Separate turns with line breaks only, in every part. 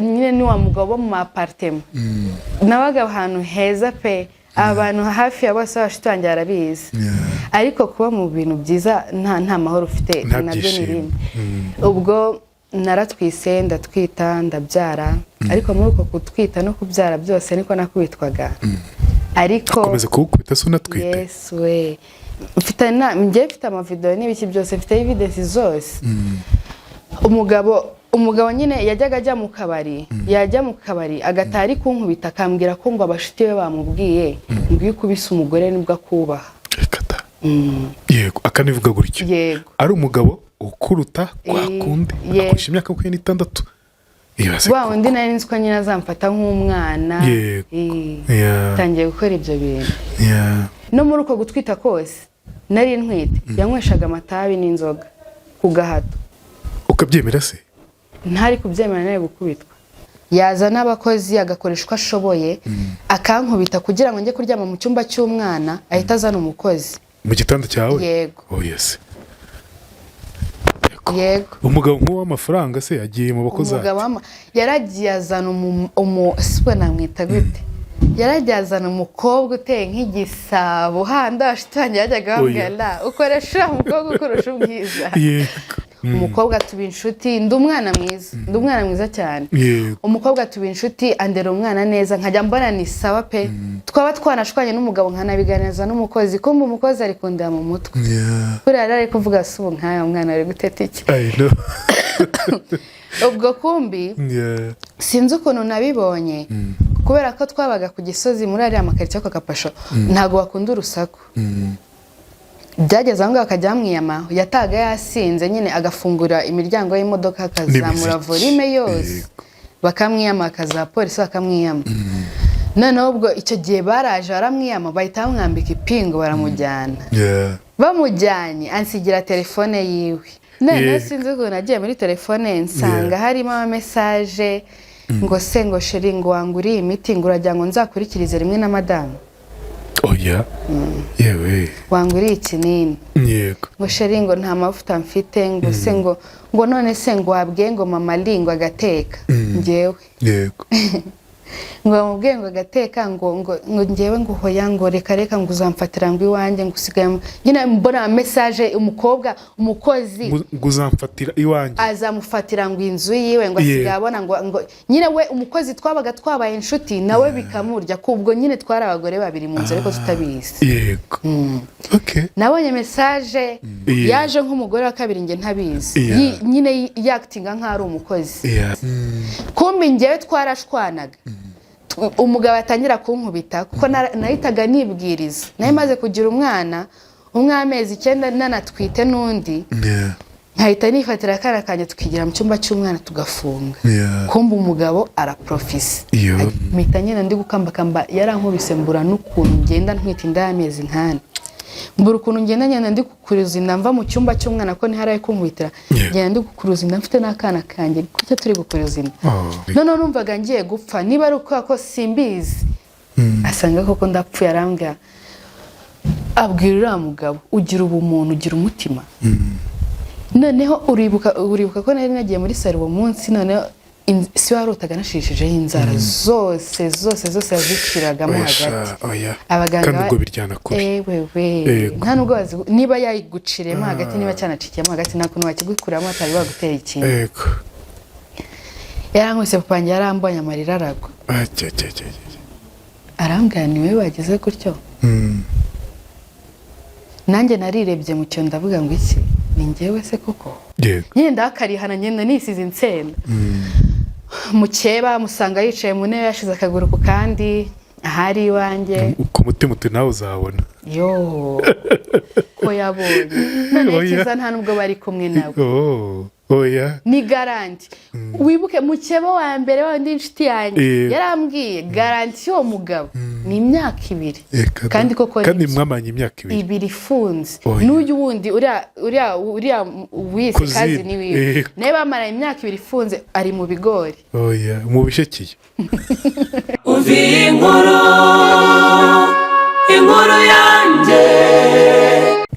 nyine ni wa mugabo mu apartment nabaga ahantu heza pe abantu hafi ya bose bashitangiye arabizi ariko kuba mu bintu byiza nta mahoro ufite nabyo ni rimwe ubwo naratwise ndatwita ndabyara ariko muri uko kutwita no kubyara byose niko nakubitwaga ariko
komeza kugukubita so natwite
yes we mfite amavideo n'ibiki byose mfite evidence zose umugabo nyine yajyaga ajya mu kabari agatari kunkubita akambwira ko ngo abashiti be bamubwiye ngo iyo ukubise umugore nibwo akubaha
yego akanivuga gutyo
yego
ari umugabo ukuruta kwa kundi akurusha imyaka 26
wa undi nari nzi ko nyine azamfata nk'umwana tangiye gukora ibyo bintu no muri uko gutwita kose nari ntwite yanyweshaga amatabi n'inzoga ku gahato
ukabyemera se
ntari kubyemera nawe gukubitwa yaza n'abakozi agakoresha uko ashoboye akankubita kugira ngo njye kuryama mu cyumba cy'umwana ahita azana umukozi
mu gitanda cyawe
yego
yes
yego
umugabo w'amafaranga se yagiye mu bakozi
yaragiye azana sipo namwita gute yaragiye azana umukobwa uteye nk'igisabo handi abashitangiye yajyaga bambwira ukoresha umukobwa ukurusha ubwiza umukobwa tuba inshuti ndi umwana mwiza cyane umukobwa tuba inshuti andera umwana neza nkajya mbona ni sawa pe twaba twanashwanye n'umugabo nkanabiganiza n'umukozi kumva umukozi ari kundira mu mutwe kuriya rero ari kuvuga subu nk'aya mwana ari guteta iki ubwo kumbi sinzi ukuntu nabibonye kubera ko twabaga ku Gisozi muri ariya makaritsiye kwa Kapasho ntago bakunda urusaku byageze aho ngaho akajya amwiyama yataga yasinze nyine agafungura imiryango y'imodoka akazamura volume yose bakamwiyama akaza polisi bakamwiyama noneho ubwo icyo gihe baraje baramwiyama bahita bamwambika ipingu baramujyana bamujyanye ansigira telefone yiwe noneho sinzi ukuntu nagiye muri telefone nsanga harimo amamesaje ngo se ngo sheri ngo wanguriye imiti ngo uragira ngo nzakurikirize rimwe na madamu
yewe
wanguriye ikinini
yego
ngo sheri ngo nta mavuta mfite ngo se ngo none se ngo wabwiye ngo mama lingo agateka ngewe
yego
ngo bamubwiye ngo agateka ngo ngewe ngo hoya ngo reka ngo uzamfatira ngo iwanjye ngo usigaye nyine mbona message umukobwa umukozi
ngo uzamfatira iwanjye
azamufatira ngo inzu yiwe ngo asigaye abona ngo nyine we umukozi twabaga twabaye inshuti nawe bikamurya kubwo nyine twari abagore babiri mu nzu ariko tutabizi
yego okay
nabonye message yaje nk'umugore wa kabiri nge ntabizi nyine yaktinga nk'ari umukozi kumbi ngewe twarashwanaga umugabo atangira kunkubita kuko nahitaga nibwiriza naye maze kugira umwana amezi 9 nanatwite n'undi nkahita nifatira akana kanje tukigira mu cyumba cy'umwana tugafunga kumba umugabo araprofise mpita nyine ndi gukambakamba yarankubise mbura n'ukuntu ngenda ntwite inda y'amezi 9 mbura ukuntu ngenda ndi kukuruza inda mva mu cyumba cy'umwana ko ntiharaye kunkubitira ngenda ndi kukuruza inda mfite n'akana kanje kuko turi gukuruza inda none numvaga ngiye gupfa niba ari uko ko simbizi asanga koko ndapfuye arambwira abwira uriya mugabo ugira ubumuntu ugira umutima noneho uribuka ko nari nagiye muri saro uwo munsi noneho si warotaga nashishijeho inzara zose yaziciragamo hagati
abaganga kandi ubwo biryana kure
nta nubwo niba yayiguciremo hagati niba cyanacikiyemo hagati nta kuntu wakigukuramo atari wagutera ikintu yarankuse papa njye yarambonye amarira aragwa arambwira ni wowe wagize gutyo nanjye narirebye mu cyo ndavuga ngo iki ni njyewe se koko nyine ndakarihana ngenda nisize insenda mukeba musanga yicaye mu ntebe yashize akaguru ku kandi ahari iwanjye
ku mutima uti nawe uzabona
ko yabonye none kiza nta nubwo bari kumwe nawe ni garanti wibuke mukeba wa mbere wandi inshuti yanjye yarambwiye garanti yo mugabo ni imyaka 2 kandi koko
kandi mwamanye imyaka
2 ifunze n'uyu wundi uriya wise kazi ni wiwe neba amara imyaka 2 ifunze ari mu bigori
mu bishekiye
inkuru yanjye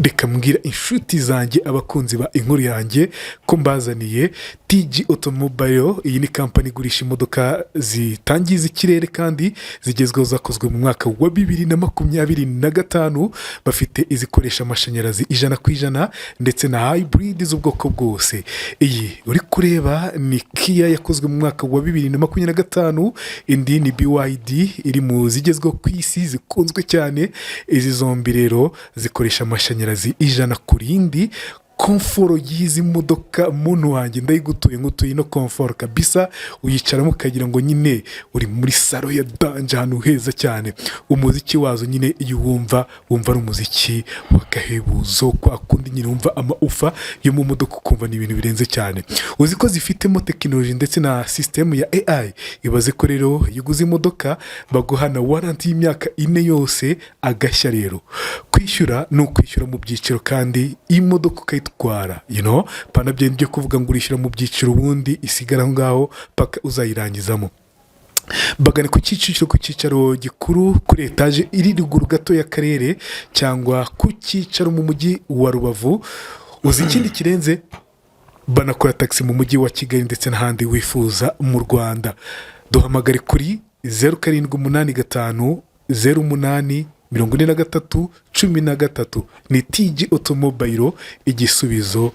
reka mbwira inshuti zanjye abakunzi ba inkuru yanjye ko mbazaniye TG Automobile. Iyi ni kampani igurisha imodoka zitangiza ikirere kandi zigezweho, zakozwe mu mwaka wa 2025. Bafite izikoresha amashanyarazi 100% ndetse na hybrid z'ubwoko bwose. Iyi uri kureba ni Kia yakozwe mu mwaka wa 2025, indi ni BYD iri mu zigezweho ku isi zikunzwe cyane. Izi zombi rero zikoresha amashanyarazi 100%. Komforo y'izi modoka muntu wanjye ndayigutuye ngutuye no komforo kabisa, uyicaramo ukagira ngo nyine uri muri salo ya danje ahantu heza cyane. Umuziki wazo nyine iyo wumva ari umuziki wakahebuzo, kwa kundi nyine wumva amaufa yo mu modoka ukumva ni ibintu birenze cyane. Uzi ko zifitemo tekinoloji ndetse na system ya AI. Ibaze ko rero yuguze imodoka baguha na warranty y'imyaka 4 yose agashya. Rero kwishyura no kwishyura mu byiciro kandi imodoka ukayitwara, panabye byo kuvuga ngo urishyura mu byiciro ubundi isigara ngaho paka uzayirangizamo. Bagane ku cyicaro gikuru kuri etaje iri ruguru gato y'akarere cyangwa ku cyicaro mu mujyi wa Rubavu. Uzi ikindi kirenze, banakora taxi mu mujyi wa Kigali ndetse n'ahandi wifuza mu Rwanda. Duhamagare kuri 0785 08 43 ni TG Automobile, igisubizo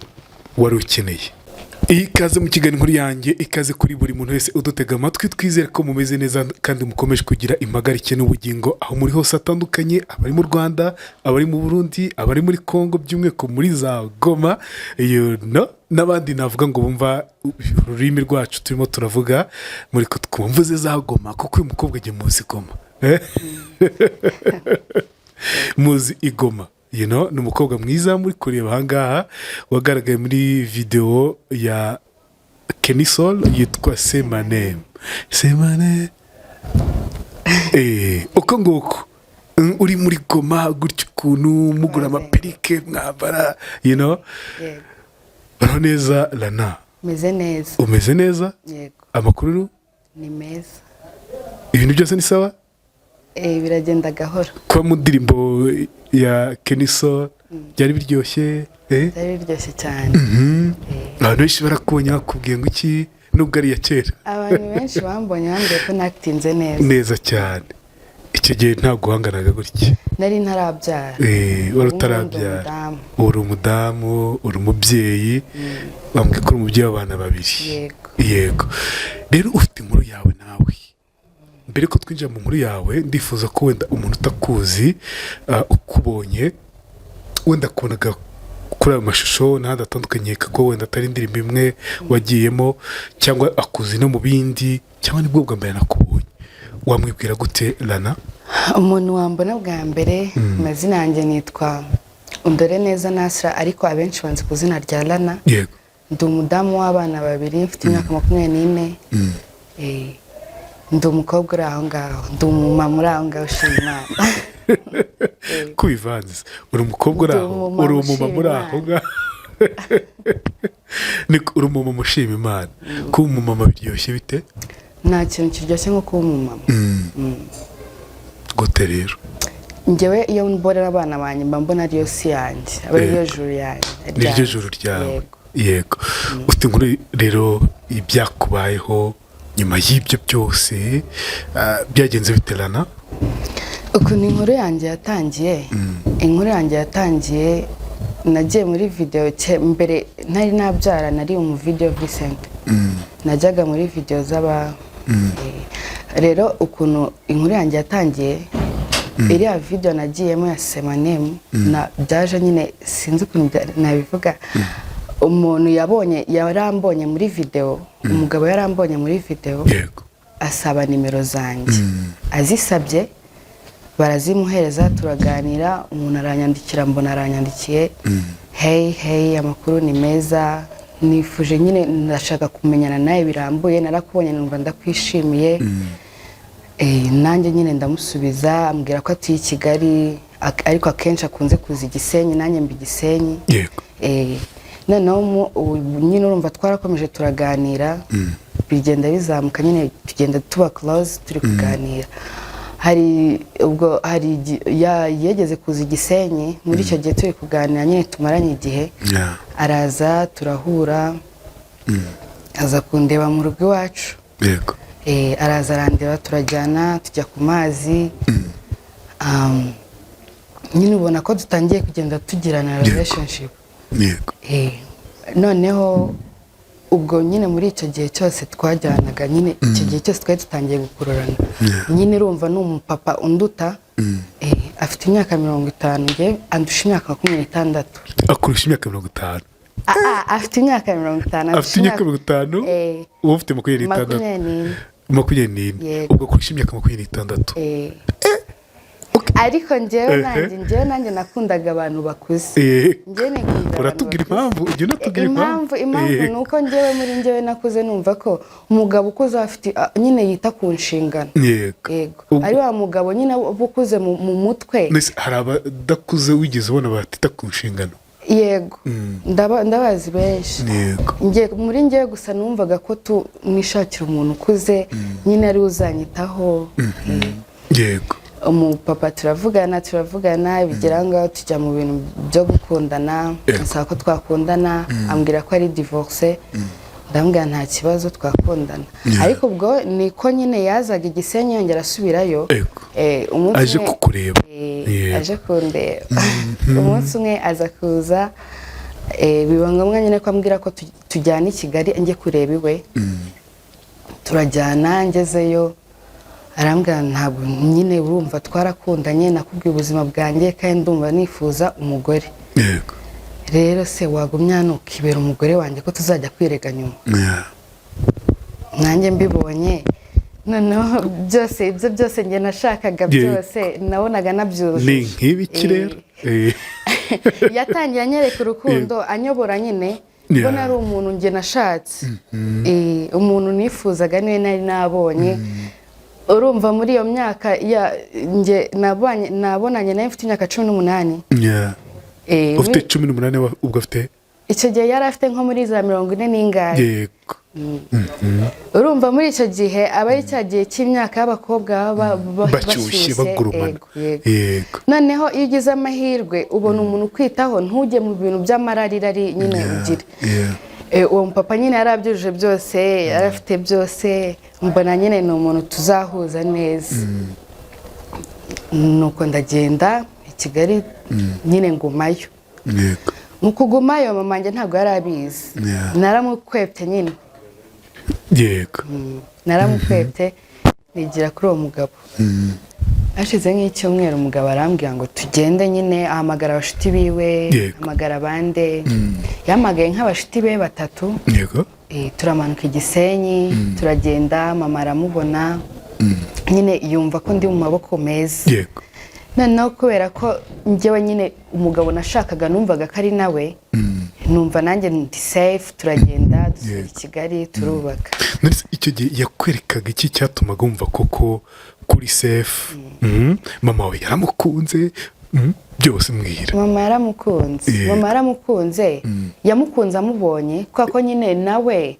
wari ukeneye. Ikaze mu kiganiro inkuru yanjye, ikaze kuri buri muntu wese udutega amatwi. Twizere ko mumeze neza kandi mukomeje kugira impagarike n'ubugingo aho muri hose atandukanye, abari mu Rwanda, abari mu Burundi, abari muri Kongo, by'umweko muri za Goma, n'abandi navuga ngo bumva ururimi rwacu turimo turavuga muri ko twumvuze za Goma, kuko uyu mukobwa agiye muzi Goma. Muzi igoma, ni umukobwa mwiza muri kureba ahangaha, wagaragaye muri video ya Kenny Soul yitwa Semane. Uko nguko uri muri Goma gutyo ukuntu mugura amaperike mwambara, neza. Lana
meze neza.
Umeze neza?
Yego.
Amakuru
ni meza,
ibintu byose ni sawa?
Biragenda gahoro.
Kwa mu ndirimbo ya Kenny Soul byari biryoshye?
Byari biryoshye cyane.
Abantu benshi barakubonye bakubwiye ngo iki, nubwo ari ya kera.
Abantu benshi bambonye bambwiye ko nakitinze
neza cyane. Icyo gihe nta guhanganaga gutya.
Nari ntarabyara.
Wari utarabyara. Uri umudamu, uri umubyeyi, bambwiye ko uri umubyeyi w'abana 2. Yego. Rero ufite inkuru yawe nawe. Mbere ko twinjira mu nkuru yawe, ndifuza ko wenda umuntu utakuzi ukubonye wenda kubonaga kuri ayo mashusho n'ahandi atandukanye, ko wenda atari indirimbo imwe wagiyemo cyangwa akuzi no mu bindi, cyangwa nibwo bwa mbere nakubonye, wamwibwira gute Lana?
Umuntu wambona bwa mbere, amazina yanjye nitwa Undoreneza Nasra, ariko abenshi banzi ku izina rya Lana.
Yego.
Ndi umudamu w'abana 2, mfite imyaka 24. Ndi umukobwa uri aho ngaho, ndi umumama uri aho ngaho ushima Imana.
Kubivanze, uri umukobwa uri aho, uri umumama uri aho ngaho. Uri umumama ushima Imana. Kuba umumama biryoshye bite?
Nta kintu kiryoshye nko kuba umumama.
Gute rero?
Njyewe iyo mborera abana banjye mba mbona ariyo si yanjye, aba ariyo juru yanjye.
Niryo juru ryawe. Yego. Ufite inkuru rero ibyakubayeho nyuma y'ibyo byose, byagenze bite Lana?
Ukuntu inkuru yanjye yatangiye, nagiye muri video mbere ntari nabyara, nari video Vincent. Najyaga muri video z'aba rero ukuntu inkuru yanjye yatangiye, iriya video nagiyemo ya Semane na byaje nyine sinzi ukuntu nabivuga. Umuntu yarambonye muri video, umugabo yarambonye muri video, asaba nimero zanjye. Azisabye barazimuhereza, turaganira, umuntu aranyandikira, mbona aranyandikiye, hey amakuru ni meza, nifuje nyine ndashaka kumenyana nawe birambuye, narakubonye numva ndakwishimiye. Nanjye nyine ndamusubiza, ambwira ko atuye i Kigali ariko akenshi akunze kuza Gisenyi, nanjye mbi Gisenyi. Noneho nyine urumva twarakomeje turaganira, bigenda bizamuka, nyine tugenda tuba close, turi kuganira. yageze kuza Gisenyi muri icyo gihe turi kuganira nyine tumaranye igihe araza turahura aza kundeba mu rugo iwacu
yego
araza arandeba turajyana tujya ku mazi nyine ubona ko dutangiye kugenda tugirana relationship
yego
noneho ubwo nyine muri icyo gihe cyose twajyanaga nyine icyo gihe cyose twari dutangiye gukururana nyine urumva ni umupapa unduta afite imyaka 50 nge andusha imyaka 26
akurusha imyaka 50
afite imyaka 50
afite imyaka 50 uwo ufite 26 ubwo akurusha imyaka 26
ariko njyewe nanjye nakundaga abantu bakuze
uratubwira impamvu ujya unatubwira
impamvu ni uko njyewe muri njyewe nakuze numva ko umugabo ukuze afite nyine yita ku nshingano yego ari wa mugabo nyine ukuze mu mutwe
hari abadakuze wigeze ubona batita ku nshingano
yego ndabazi benshi muri njyewe gusa numvaga ko nishakira umuntu ukuze nyine ari uzanyitaho
yego
umupapa turavugana bigera ngaho tujya mu bintu byo gukundana asaba ko twakundana ambwira ko ari divorce ndambwira nta kibazo twakundana ariko ubwo niko nyine yazaga Gisenyi yongera asubirayo
aje kukureba
aje kundeba umunsi umwe aza kuza biba ngombwa nyine ko ambwira ko tujyana i Kigali njye kureba iwe turajyana ngezeyo arambwira ntabwo nyine urumva twarakundanye nakubwiye ubuzima bwanjye kandi ndumva nifuza umugore
yego
rero se wagumya hano ukibera umugore wanjye ko tuzajya kwirega nyuma nanjye mbibonye noneho ibyo byose njye nashakaga byose nabonaga nabyujuje
ni nk'ibiki rero
yatangiye anyereka urukundo anyobora nyine mbona ari umuntu njye nashatse umuntu nifuzaga niwe nari nabonye urumva muri iyo myaka njye nabonanye nawe mfite imyaka 18
ufite 18 ubwo afite
icyo gihe yari afite nko muri za 40 n'ingahe
yego
urumva muri icyo gihe aba ari cya gihe cy'imyaka y'abakobwa
bashyushye bagurumana
yego noneho iyo ugize amahirwe ubona umuntu ukwitaho ntujye mu bintu by'amarari nyine ugira uwo mupapa nyine yarabyujuje byose yarafite byose mbona nyine ni umuntu tuzahuza neza nuko ndagenda i Kigali nyine ngumayo mu kugumayo mama njye ntabwo yari abizi naramukwepte nyine
yego
naramukwepte nigira kuri uwo mugabo hashize nk'icyumweru umugabo arambwira ngo tugende nyine ahamagara abashuti biwe ahamagara abande yamagaye nk'abashuti be 3
yego
turamanuka i Gisenyi turagenda mama aramubona nyine yumva ko ndi mu maboko meza
yego
noneho kubera ko njyewe nyine umugabo nashakaga numvaga ko ari nawe numva nanjye ndi safe turagenda dusubira i Kigali turubaka
icyo gihe yakwerekaga iki cyatumaga wumva koko kuri safe mama we yaramukunze byose mbwira
mama yaramukunze yamukunze amubonye ko nyine nawe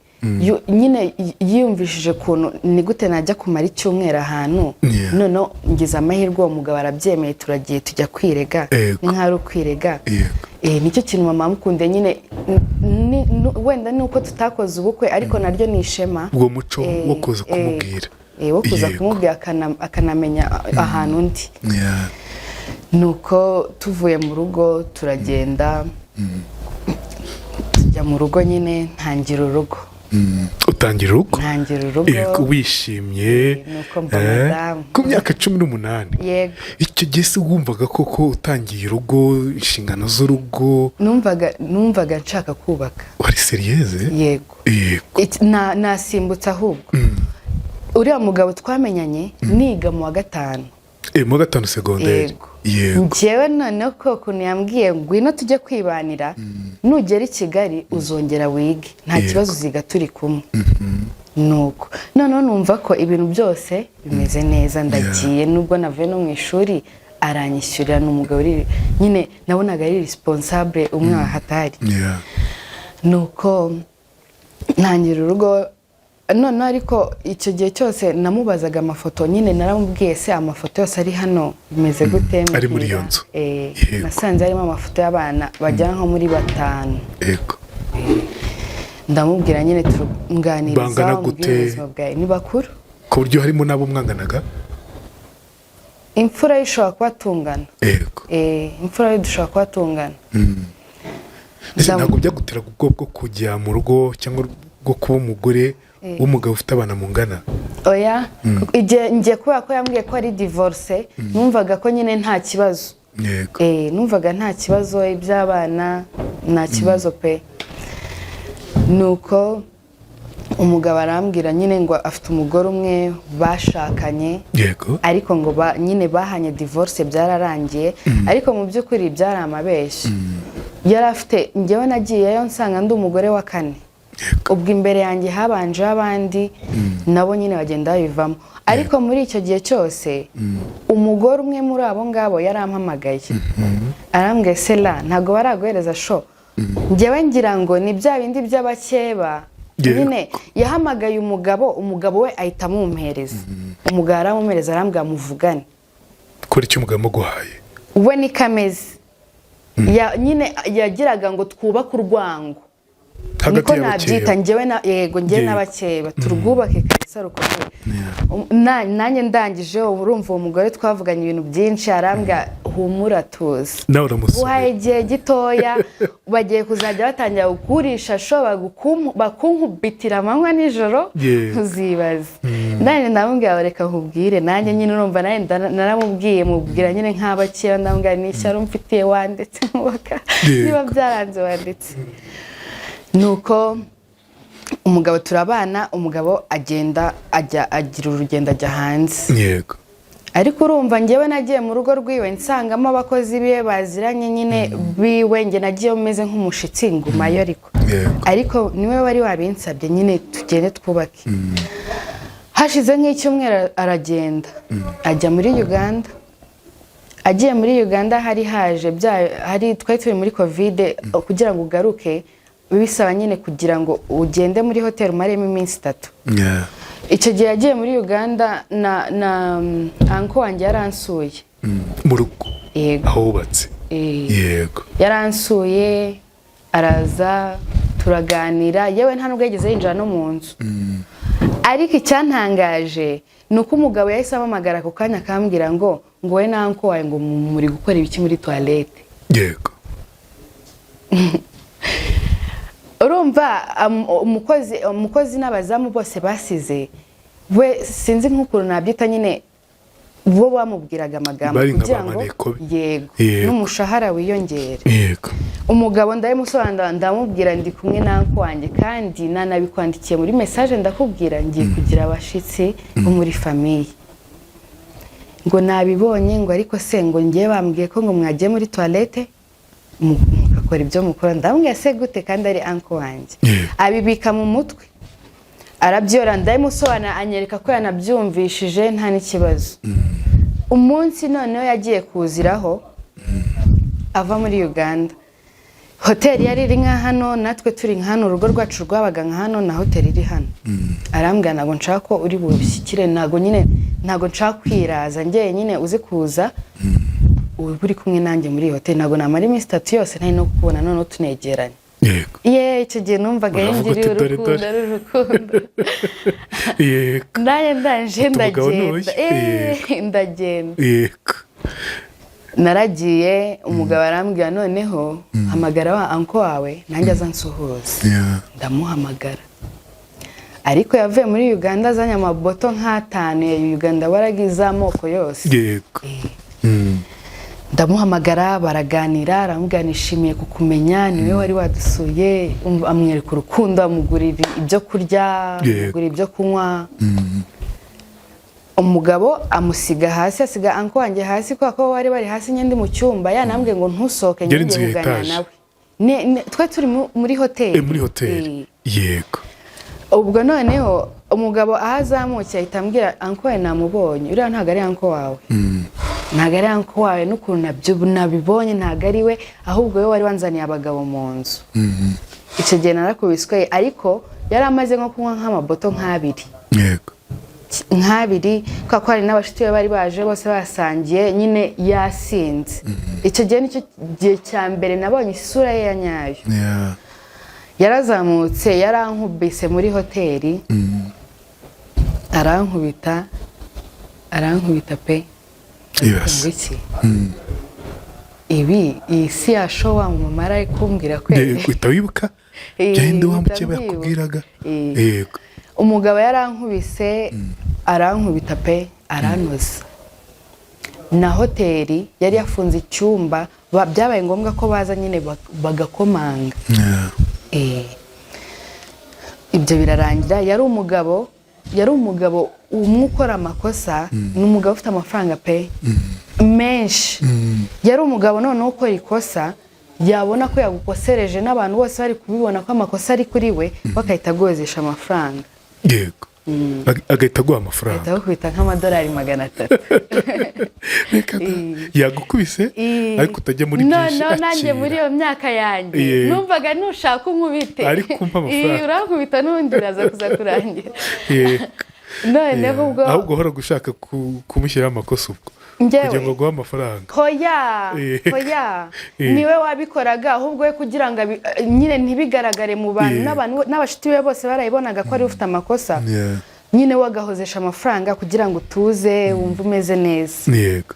nyine yiyumvishije ukuntu ni gute najya kumara icyumweru ahantu none ngize amahirwe uwo mugabo arabyemeye turagiye tujya kwirega ni nk'ari ukwirega nicyo kintu mama amukunde nyine wenda ni uko tutakoze ubukwe ariko naryo ni ishema
ubwo muco wo kuza kumubwira
wo kuza kumubwira akanamenya ahantu undi nuko tuvuye mu rugo turagenda tujya mu rugo nyine ntangira urugo
utangira urugo wishimye ku myaka 18
yego
icyo gihe se wumvaga koko utangiye urugo inshingano z'urugo
numvaga nshaka kubaka
wari seriyeze
yego nasimbutse ahubwo uriya mugabo twamenyanye niga mu wa 5
mu wa 5 segonderi
njyewe noneho ko ukuntu yambwiye ngwino tujye kwibanira nugera i Kigali uzongera wige nta kibazo uziga turi kumwe nuko noneho numva ko ibintu byose bimeze neza ndagiye nubwo navuye no mu ishuri aranyishyurira n'umugabo nyine nabonaga ari responsable umwe wahatari nuko ntangira urugo none ariko icyo gihe cyose namubazaga amafoto nyine naramubwiye se amafoto yose ari hano bimeze gute
ari muri iyo nzu
nasanze harimo amafoto y'abana bagera nko muri 5
yego
ndamubwira nyine turunganiriza
bangana gute
ni bakuru
ku buryo harimo nabo mwanganaga
imfura ishobora kuba tungana
yego
imfura dushobora kuba tungana
ntabwo byagutera ubwo bwo kujya mu rugo cyangwa bwo kuba umugore w'umugabo ufite abana mungana
oya ngiye kubera ko yambwiye ko ari divorce numvaga ko nyine nta kibazo
yego
numvaga nta kibazo iby'abana nta kibazo pe nuko umugabo arambwira nyine ngo afite umugore umwe bashakanye
yego
ariko ngo nyine bahanye divorce byararangiye ariko mu by'ukuri byari amabeshyi yari afite njyewe nagiyeyo nsanga ndi umugore wa 4 ubwo imbere yanjye habanje abandi nabo nyine bagenda babivamo ariko muri icyo gihe cyose umugore umwe muri abo ngabo yarampamagaye arambwiye Sela ntago baraguhereza show njyewe ngira ngo ni bya bindi by'abakeba nyine yahamagaye umugabo we ahita amumpereza umugabo aramumereza arambwira muvugane
kuri icyo umugabo muguhaye
we ni kameze nyine yagiraga ngo twubake urwango niko nabyita njyewe yego njyewe n'abakeba turwubake kabisa rukomeye nanjye ndangije urumva uwo mugore twavuganye ibintu byinshi arambwira humura tuzi uhaye igihe gitoya bagiye kuzajya batangira gukurisha shoba bakunkubitira amanywa nijoro uzibaza nanjye ndamubwira reka nkubwire nanjye nyine urumva nanjye naramubwiye mubwira nyine nk'abakeba ndamubwira n'ishyari umfitiye wanditse niba byaranze wanditse nuko umugabo turabana umugabo agenda agira urugendo ajya hanze
yego
ariko urumva njyewe nagiye mu rugo rwiwe nsangamo abakozi biwe baziranye nyine biwe njye nagiye umeze nk'umushitsi ngumayo ariko niwe wari wabinsabye nyine tugende twubake hashize nk'icyumweru aragenda ajya muri Uganda agiye muri Uganda hari twari turi muri covid kugira ngo ugaruke bisaba nyine kugira ngo ugende muri hoteli umaremo iminsi 3 icyo gihe yagiye muri Uganda na anko wanjye yaransuye
mu rugo aho wubatse yego
yaransuye araza turaganira yewe nta nubwo yageze yinjira no mu nzu ariko icyantangaje ni uko umugabo yahise amamagara ako kanya akambwira ngo we na anko wawe ngo muri gukora ibiki muri toilette
yego
urumva umukozi n'abazamu bose basize we sinzi nk'ukuntu nabyita nyine bo bamubwiraga amagambo kugira ngo yego n'umushahara wiyongere
yego
umugabo ndabimusobanurira ndamubwira ndi kumwe n'anko wanjye kandi nanabikwandikiye muri message ndakubwira ngiye kugira abashitsi bo muri famille ngo nabibonye ngo ariko se ngo ngiye bambwiye ko ngo mwagiye muri toilette mukakora ibyo mukora ndamubwira se gute kandi ari anko wanjye abibika mu mutwe arabyora ndabimusobanurira anyereka ko yanabyumvishije nta n'ikibazo umunsi noneho yagiye kuziraho ava muri Uganda hoteli yari iri nka hano natwe turi nka hano urugo rwacu rwabaga nka hano na hoteli iri hano arambwira ntabwo nshaka ko uri bushyikire ntabwo nshaka kwiraza njye nyine uzi kuza uri kumwe nanjye muri iyi hoteli ntabwo namara iminsi 3 yose ntari no kukubona noneho tunegeranye yego icyo gihe numvaga yingiriye urukundo
yego
ndaje ndagenda yego naragiye umugabo arambwira noneho hamagara wa anko wawe nanjye azansuhuza ndamuhamagara ariko yavuye muri Uganda azanye amaboto nk'atanu ya Uganda baragize amoko yose
yego
ndamuhamagara baraganira aramubwira nishimiye kukumenya niwe wari wadusuye amwereka urukundo amugurira ibyo kurya amugurira ibyo kunywa umugabo amusiga hasi asiga anko wanjye hasi ko bari bari hasi nyindi mu cyumba yanambwiye ngo ntusohoke njye kuganira nawe twe turi muri hoteli
yego
ubwo noneho umugabo ahazamukiye ahita ambwira anko wawe namubonye uriya ntabwo ari anko wawe ntabwo ari anko wawe n'ukuntu nabibonye ntabwo ari we ahubwo we wari wanzaniye abagabo mu nzu icyo gihe narakubiswe ariko yari amaze nko kunywa nk'amaboto nk'abiri.
Yego.
Nk'abiri kwa kwari n'abashiti be bari baje bose basangiye nyine yasinze. Icyo gihe nicyo gihe cya mbere nabonye isura ye ya nyayo. Yarazamutse yarankubise muri hoteli. Arankubita pe.
Yes.
Ibi isi yasho wa mama ari kumbwira ko
uhita wibuka genda wamukeba yakubwiraga. Yego.
Umugabo yarankubise arankubita pe aranoza. Na hoteli yari yafunze icyumba byabaye ngombwa ko baza nyine bagakomanga. Ibyo birarangira. Yari umugabo umwe ukora amakosa. N'umugabo ufite amafaranga pe menshi. Yari umugabo noneho ukora ikosa yabona ko yagukosereje n'abantu bose bari kubibona ko amakosa ari kuri we bakahita agozesha amafaranga.
Yego. Agahita aguha amafaranga.
Agahita agukubita nk'amadolari 300.
Yagukubise ariko utajya muri byinshi.
No, nanjye muri iyo myaka yanjye numvaga nushaka unkubite
ariko umpa amafaranga.
Urankubita n'undi uraza kuza kurangira. Noneho ubwo
ahubwo uhora gushaka kumushyiraho amakosa ubwo kugira ngo aguhe amafaranga.
Hoya niwe wabikoraga ahubwo we kugira ngo nyine ntibigaragare mu bantu n'abashiti be bose barayibonaga ko ari ufite amakosa. Nyine wagahozesha amafaranga kugira ngo utuze wumve umeze neza.
Yego.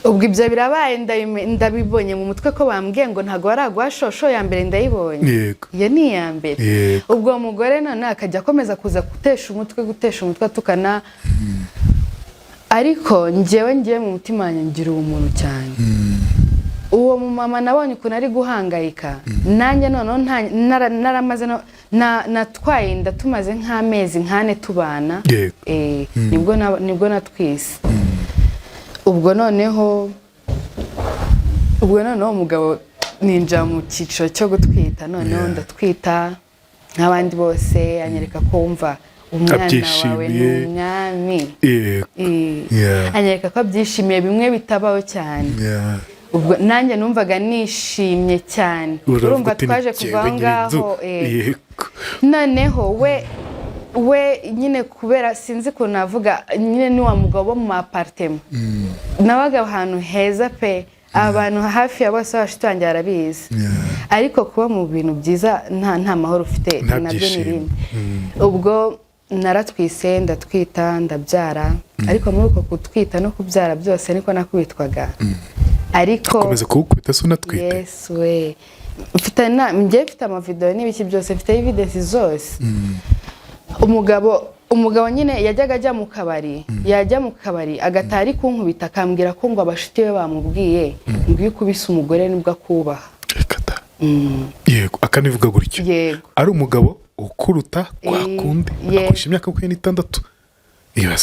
Ubwo ibyo birabaye ndabibonye mu mutwe ko bambwiye ngo ntago waragwa shosho ya mbere ndayibonye.
Yego.
Iyo ni iya mbere. Ubwo umugore none akajya akomeza kuza gutesha umutwe tukana. Ariko ngiye mu mutima wanjye ngira umuntu cyane. Uwo mumama nabonye ukuntu ari guhangayika. Nanjye noneho naramaze natwaye inda tumaze nk'amezi 4 tubana. Nibwo natwise. Ubwo noneho umugabo ninja mu cyiciro cyo gutwita. Noneho ndatwita nk'abandi bose anyereka ko wumva umwana wawe n'umwami. Anyereka ko abyishimiye bimwe bitabaho cyane. Ubwo nanjye numvaga nishimye cyane. Urumva twaje kuva ngaho. Noneho we nyine kubera sinzi ko navuga nyine ni wa mugabo mu apartment. Nabaga ahantu heza pe abantu hafi ya bose bashitwangira arabizi. Ariko kuba mu bintu byiza nta mahoro ufite nabyo nirinde. Ubwo naratwise ndatwita ndabyara. Ariko muri uko kutwita no kubyara byose niko nakubitwaga. Ariko
komeza kugukubita so natwite.
Yes we. Mfite amavideo n'ibiki byose mfite evidence zose. Umugabo nyine yajyaga ajya mu kabari. Yajya mu kabari agatari kunkubita akambwira ko ngo abashiti be bamubwiye ngo iyo ukubise umugore nibwo akubaha.
Yego akanivuga gutyo.
Yego.
Ari umugabo ukuruta kwakunde akusha imyaka 26.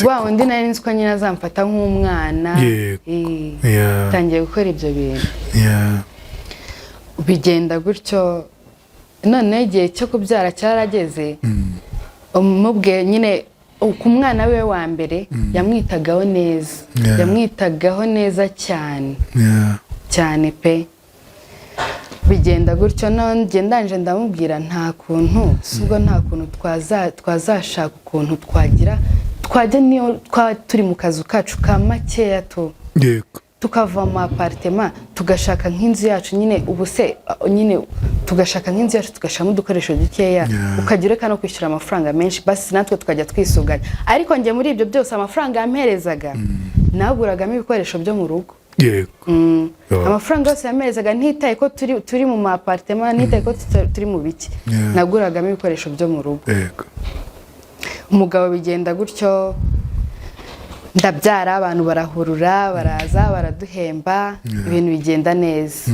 Wa undi nari nzi ko nyine azamfata nk'umwana. Tangiye gukora ibyo bintu. Bigenda gutyo. None igihe cyo kubyara cyarageze. Umubwe nyine ku mwana we wa mbere yamwitagaho neza. Yamwitagaho neza cyane. Cyane pe. Bigenda gutyo none ndanje ndamubwira nta kuntu subwo nta kuntu twazashaka ukuntu twajya niyo turi mu kazu kacu ka makeya to.
Yego.
Tukava mu apartment tugashaka nk'inzu yacu nyine ubuse nyine tugashaka nk'inzu yacu tugashamo udukoresho dukeya ukagira kandi kwishyura amafaranga menshi basi natwe tukajya twisuganya. Ariko nge muri ibyo byose amafaranga yamperezaga naguragamo ibikoresho byo mu rugo.
Yego.
Amafaranga yose yamperezaga ntitaye ko turi mu apartment ntitaye ko turi mu biki. Naguragamo ibikoresho byo mu rugo.
Yego.
Umugabo bigenda gutyo ndabyara abantu barahurura baraza baraduhemba ibintu bigenda neza.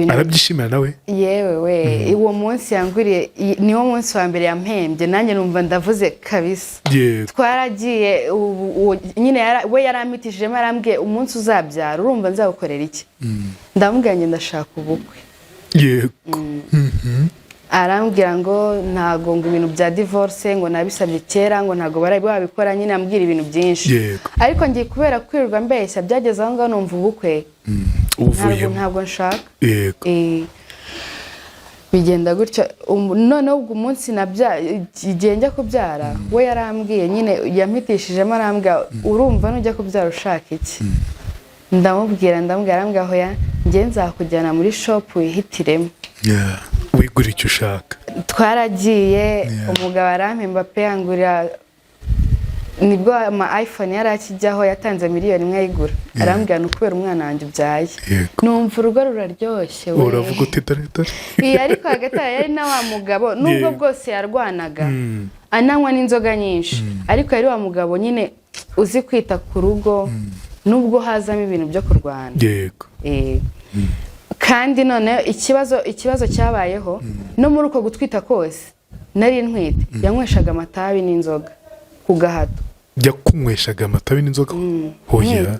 Arabyishimira nawe?
Yewe we uwo munsi yanguriye niwo munsi wa mbere yampembye nanjye numva ndavuze kabisa. Twaragiye nyine we yaramitishije marambwiye umunsi uzabyara urumva nzagukorera iki? Ndamubwanye ndashaka ubukwe.
Yego.
Arambwira ngo ntago ngo ibintu bya divorce ngo nabisabye kera ngo ntago bari babikora nyine ambwira ibintu byinshi. Ariko ngiye kubera kwirirwa mbeshya byageze aho ngaho numva ubukwe. Ntabwo nshaka.
Yego.
bigenda gutyo noneho ubwo umunsi igihe njya kubyara we yarambwiye nyine yampitishijemo arambwira urumva nujya kubyara ushaka iki ndamubwira arambwira hoya njye nzakujyana muri shop wihitiremo
wigura icyo ushaka.
Twaragiye umugabo arampemba pe angurira nibwo ama iPhone yari akijyaho yatanze miliyoni ayigura arambwira n'ukubera umwana wanjye ubyaye numva urugo ruraryoshye we
uravuga uti dore
ariko hagati yari na wa mugabo nubwo bwose yarwanaga ananywa n'inzoga nyinshi ariko yari wa mugabo nyine uzi kwita ku rugo nubwo hazamo ibintu byo kurwana.
Yego.
Kandi none ikibazo cyabayeho no muri uko gutwita kose nari ntwite yanyweshaga amatabi n'inzoga ku gahato.
Yakunyweshaga amatabi n'inzoga? Hoya.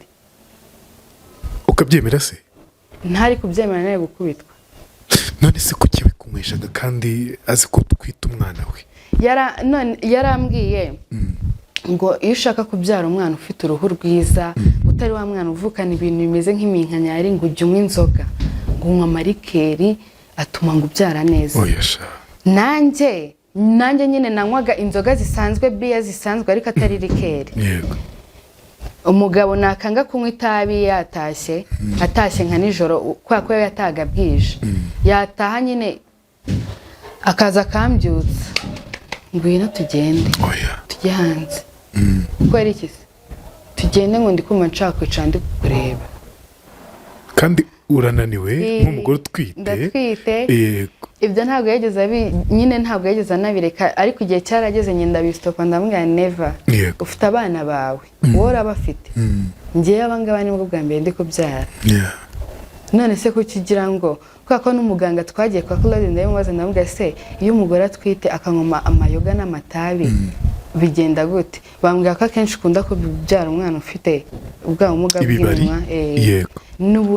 Ukabyemera se?
Ntari kubyemera nawe gukubitwa.
None se kuki bikunyweshaga kandi azi ko twita umwana we?
Yarambwiye ngo iyo ushaka kubyara umwana ufite uruhu rwiza utari wa mwana uvukana ibintu bimeze nk'iminkanyari ngo ujye unywa inzoga ngo unywa amarikeri atuma ngo ubyara neza. Nanjye nyine nanywaga inzoga zisanzwe biya zisanzwe ariko atari rikeri.
Yego.
Umugabo nakanga kunywa itabi yatashye atashye nka nijoro kwa ko yataga bwije yataha nyine akaza kambyutsa ngwino tugende tujye hanze ko ari iki tugende ngo ndikuma nshaka kwicara ndi kureba
kandi urananiwe nk'umugore utwite.
Yego. Ibyo ntabwo yageze nyine ntabwo yageze anabireka ariko igihe cyarageze nyenda bistopa ndamubwira never ufite abana bawe wowe urabafite ngiye abangaba nibwo bwa mbere ndi kubyara. None se kukigira ngo ko n'umuganga twagiye kwa Claude ndamubaza ndamubwira se iyo umugore atwite akanywa amayoga n'amatabi bigenda gute? Bambwira ko akenshi ukunda kubyara umwana ufite ubwa bumuga bw'iminwa.
Yego.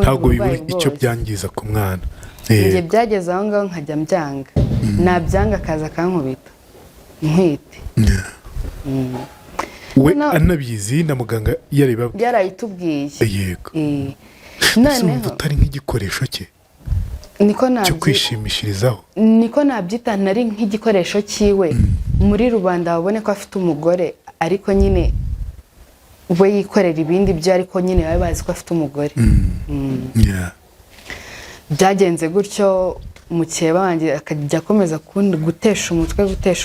Ntabwo bibura icyo byangiza ku mwana.
Ngiye byageze aho ngaho nkajya mbyanga nabyanga akaza akankubita ntwite.
We anabizi na muganga
yarayitubwiye.
Yego. Noneho utari nk'igikoresho cye cyo kwishimishirizaho
niko nabyita nari nk'igikoresho cyiwe muri rubanda babone ko afite umugore ariko nyine we yikorera ibindi byo ariko nyine babe bazi ko afite umugore. Byagenze gutyo mukeba wanjye akajya akomeza gutesha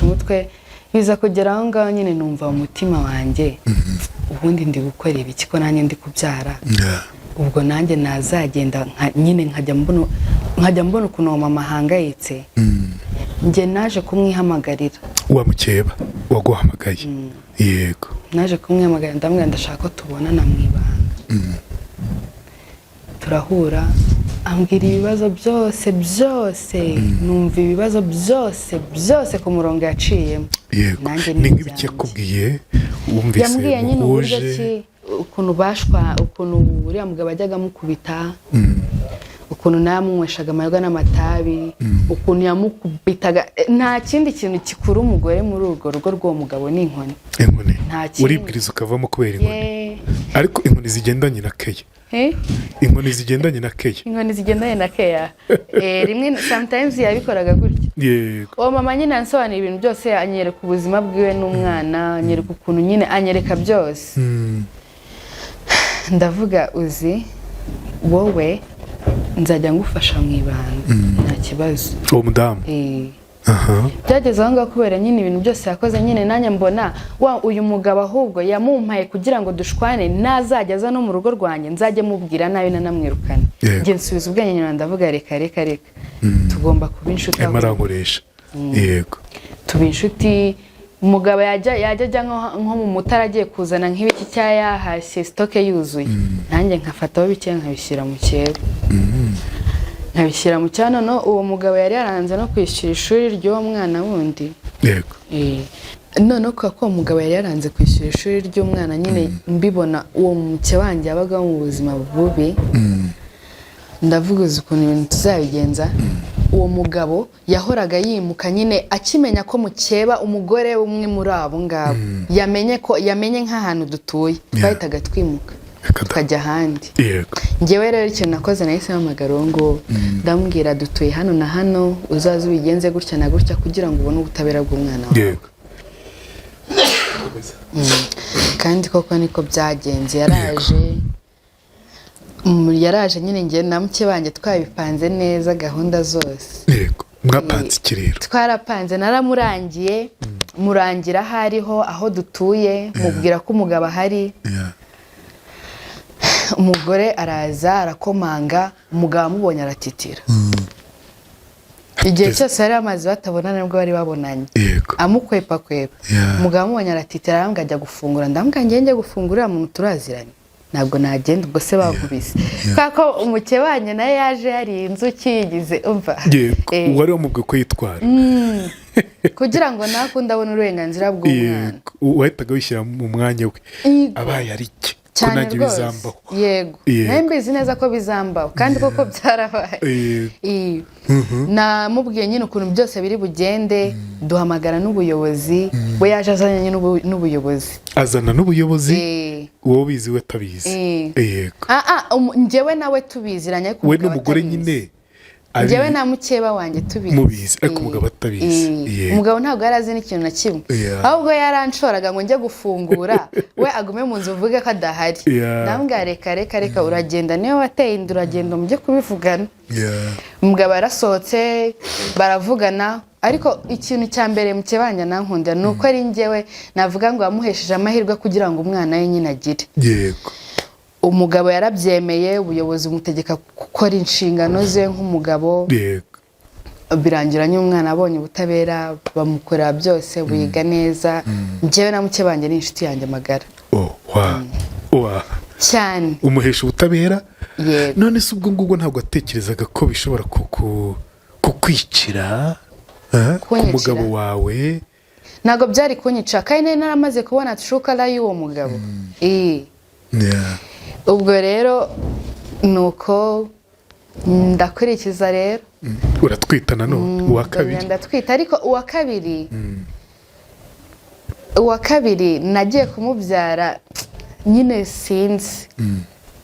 umutwe biza kugera aho ngaho nyine numva umutima wanjye ubundi ndi gukora ibiki ko nanjye ndi kubyara. Ubwo nanjye nazagenda nyine nkajya mbona ukuntu uwo mama ahangayitse njye naje kumwihamagarira.
Wa mukeba waguhamagaye? Yego.
Naje kumwihamagarira ndamubwira ndashaka ko tubonana mu ibanga. Turahura ambwira ibibazo byose numva ibibazo byose ku murongo yaciyemo.
Yego. Ni nk'ibiki yakubwiye wumvise?
Yambwiye nyine uburyo ki ukuntu ukuntu uriya mugabo ajyaga amukubita ukuntu namunyweshaga amayoga n'amatabi ukuntu yamukubitaga nta kindi kintu gikura umugore muri urwo rugo rw'uwo mugabo ni inkoni.
Uribwiriza ukavamo kubera inkoni ariko inkoni zigendanye na keya. Inkoni zigendanye na keya rimwe sometimes yabikoraga gutya. Yego.
Uwo mama nyine ansobanura ibintu byose anyereka ubuzima bwiwe n'umwana anyereka ukuntu nyine anyereka byose. Ndavuga uzi wowe nzajya ngufasha mu ibanga nta kibazo.
Uwo mudamu?
Byageze aho ngaho kubera nyine ibintu byose yakoze nyine nanjye mbona uyu mugabo ahubwo yamumpaye kugira ngo dushwane nazajya aza no mu rugo rwanjye nzajye mubwira nabi nanamwirukane. Njye nsubiza ubwenge nyine ndavuga reka tugomba kuba inshuti.
Amarankoresha. Yego.
Tuba inshuti. Umugabo yajya ajya nko mu mutara agiye kuzana nk'ibiki cyayahashye stoke yuzuye nanjye nkafataho bike nkabishyira mu cyebo nkabishyira mu cyano. No uwo mugabo yari yaranze no kwishyura ishuri ry'uwo mwana wundi.
Yego.
None ko uwo mugabo yari yaranze kwishyura ishuri ry'umwana nyine mbibona uwo muke wanjye yabaga mu buzima bubi ndavuga ukuntu ibintu tuzabigenza. Uwo mugabo yahoraga yimuka nyine akimenya ko mukeba umugore umwe muri abo ngabo yamenye nk'ahantu dutuye twahitaga twimuka tukajya ahandi.
yego
Njyewe rero ikintu nakoze nahise mpamagara uwo nguwo ndamubwira dutuye hano na hano uzaze ubigenze gutya na gutya kugira ngo ubone ubutabera bw'umwana wawe.
yego
kandi koko niko byagenze. Yaraje nyine njye na muke banjye twabipanze neza gahunda zose.
yego mwapanze iki rero?
Twarapanze, naramurangiye murangira aho dutuye, mubwira ko umugabo ahari. Umugore araza arakomanga, umugabo amubonye aratitira. Igihe cyose yari amazi batabonana nibwo bari babonanye. Amukwepa umugabo amubonye aratitira, arambwira ajya gufungura. Ndambwira njye gufungura muntu turaziranye, ntabwo nagenda ubwo se bankubise. Kako umukebanye naye yaje yari inzuki yigize umva.
Wari wamubwiye ko yitwara
kugira ngo nakunda abone uburenganzira bw'umwana.
Wahitaga wishyira mu mwanya we, abaye ari iki cyane rwose.
Yego nawe mbizi neza ko bizambaho kandi koko byarabaye. Namubwiye nyine ukuntu byose biri bugende, duhamagara n'ubuyobozi. We yaje azanye n'ubuyobozi.
Azana n'ubuyobozi? wowe ubizi we atabizi? Yego.
Njyewe nawe tubiziranye.
We n'umugore nyine?
Njyewe na mukeba wanjye tubizi.
Mubizi ariko umugabo atabizi?
Umugabo ntabwo yari azi n'ikintu na kimwe, ahubwo yarancoraga ngo njye gufungura we agume mu nzu uvuge ko adahari. Ndambwira reka uragenda, niyo wateye inda uragenda mujye kubivugana. Umugabo yarasohotse baravugana, ariko ikintu cya mbere mukebanya nankunda ni uko ari njyewe navuga ngo yamuhesheje amahirwe kugira ngo umwana we nyine agire.
Yego.
Umugabo yarabyemeye, ubuyobozi bumutegeka gukora inshingano ze nk'umugabo.
Yego.
Birangira nyine umwana abonye ubutabera, bamukorera byose, wiga neza. Njyewe na muke banjye ni inshuti yanjye magara. Cyane.
Umuhesha ubutabera?
Yego.
None se ubwo ngubwo ntabwo atekerezaga ko bishobora kukwicira ku mugabo wawe?
Ntabwo byari kunyica kandi nari naramaze kubona trukala y'uwo mugabo. Ubwo rero nuko ndakurikiza rero.
Uratwita nanone uwa kabiri?
Ndatwita, ariko uwa kabiri nagiye kumubyara nyine sinzi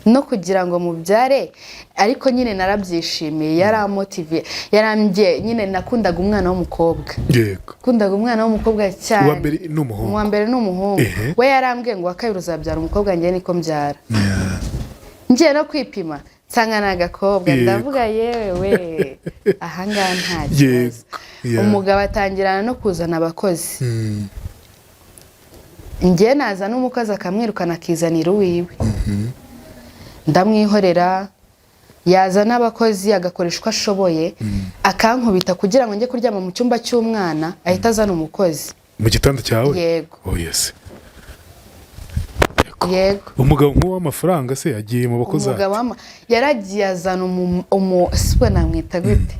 no kugira ngo mubyare, ariko nyine narabyishimiye. Yaramotive, yarambye nyine nakundaga umwana w'umukobwa.
Yego.
Kundaga umwana w'umukobwa cyane.
Uwa mbere
n'umuhungu. We yarambwiye ngo akabiri uzabyara umukobwa, njye niko mbyara. Ngiye no kwipima nsanga ni agakobwa. Ndavuga yewe ahangaha nta kibazo. Umugabo atangirana no kuzana abakozi. Njye naza n'umukozi akamwirukana akizanira uwiwe. Ndamwihorera, yazana abakozi agakoresha uko ashoboye, akankubita kugira ngo njye kuryama mu cyumba cy'umwana, ahita azana umukozi.
Mu gitanda cyawe?
Yego.
Yes.
Yego.
Umugabo nk'uwo amafaranga se yagiye mu bakozi?
Umugabo yaragiye azana siwe namwita gute,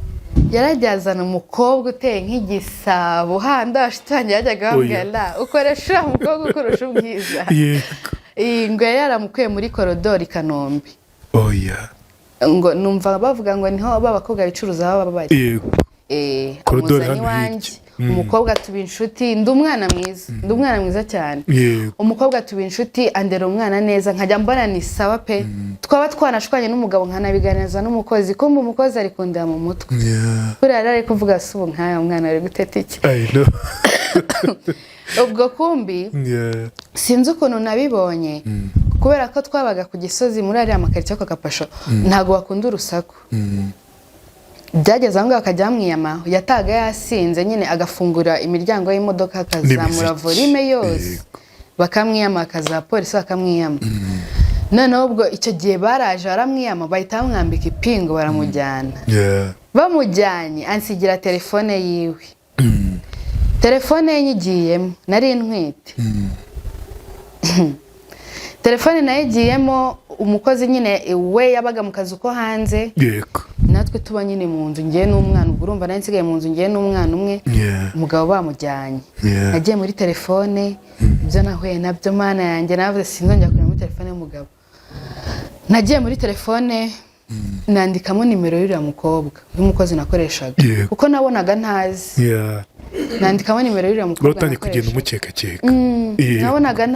yaragiye azana umukobwa uteye nk'igisabo. Handa washitange yajyaga bambwira ukoresha umukobwa ukurusha ubwiza.
Yego.
Ngo yaramukuye muri korodori Kanombe. Ngo numva bavuga ngo niho abakobwa bicuruza baba bari.
Yego. Korodori hano
hirya. Umukobwa tuba inshuti, ndi umwana mwiza cyane. Umukobwa tuba inshuti, andera umwana neza, nkajya mbona ni sawa pe. Twaba twanashwanye n'umugabo nkanabiganiriza n'umukozi, kumva umukozi ari kundira mu mutwe. Buriya ari kuvuga subu nkaya umwana ari guteta iki. Ubwo kumbi sinzi ukuntu nabibonye, kubera ko twabaga ku Gisozi muri ariya makaritsiye kwa Kapasho, ntago bakunda urusaku. Byageze aho ngaho akajya amwiyama, yataga yasinze nyine agafungura imiryango y'imodoka akazamura volume yose, bakamwiyama, akaza polisi bakamwiyama. Noneho ubwo icyo gihe baraje baramwiyama, bahita bamwambika ipingu baramujyana. Bamujyanye ansigira telefone yiwe. Telefone ye nyigiyemo, nari ntwite. Telefone nayo igiyemo, umukozi nyine we yabaga mu kazi ko hanze.
Yego.
Natwe tuba nyine mu nzu, ngiye n'umwana. Ubwo urumva nari nsigaye mu nzu, ngiye n'umwana umwe. Umugabo bamujyanye. Nagiye muri telefone, ibyo nahuye nabyo mana yanjye, navuze sinzongera kureba muri telefone y'umugabo. Nagiye muri telefone nandikamo nimero y'uriya mukobwa y'umukozi nakoreshaga, kuko nabonaga ntazi. nandikamo nimero y'uriya mukobwa
uratangiye kugenda umukekakeka.
nabonaga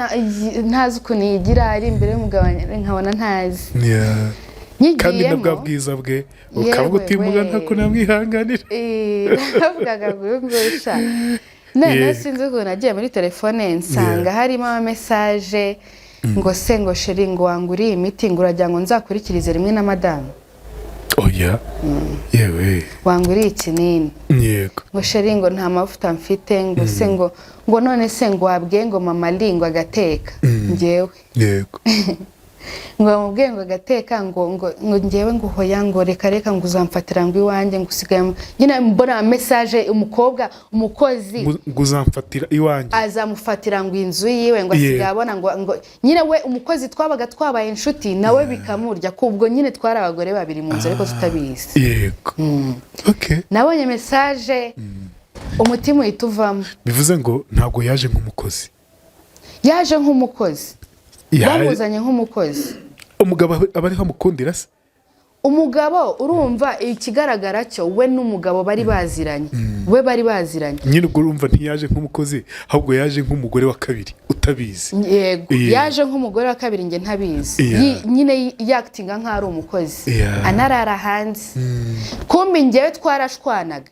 ntazi ukuntu yigira ari imbere y'umugabo nkabona ntazi.
kandi na bwa bwiza bwe ukavuga uti muganga ko namwihanganira.
navugaga ngusha none sinzi ukuntu nagiye muri telefone nsanga harimo amamesaje ngo se ngo sheri ngo wanguriye imiti ngo uragira ngo nzakurikirize rimwe na madamu.
oya yewe
wanguriye ikinini.
yego
ngo sheri ngo nta mavuta mfite ngo se ngo none se ngo wabwiye ngo mama lingo agateka njyewe.
yego
ngo bamubwiye ngo agateka ngo njyewe ngo hoya ngo reka ngo uzamfatira ngo iwanjye ngo usigaye nyine mbona message umukobwa umukozi
ngo uzamfatira iwanjye
azamufatira ngo inzu yiwe ngo asigaye abona ngo nyine we umukozi twabaga twabaye inshuti nawe bikamurya kubwo nyine twari abagore babiri mu nzu ariko tutabizi.
yego okay
nabonye message umutima uhituvamo.
bivuze ngo ntabwo yaje nk'umukozi,
yaje nk'umukozi. bamuzanye nk'umukozi.
umugabo aba ariho amukundira se?
umugabo urumva ikigaragara cyo we n'umugabo bari baziranye. we bari baziranye
nyine ubwo urumva ntiyaje nk'umukozi ahubwo yaje nk'umugore wa kabiri utabizi.
yego yaje nk'umugore wa kabiri nge ntabizi. nyine yakitinga nk'ari umukozi anarara hanze. kumbe ngewe twarashwanaga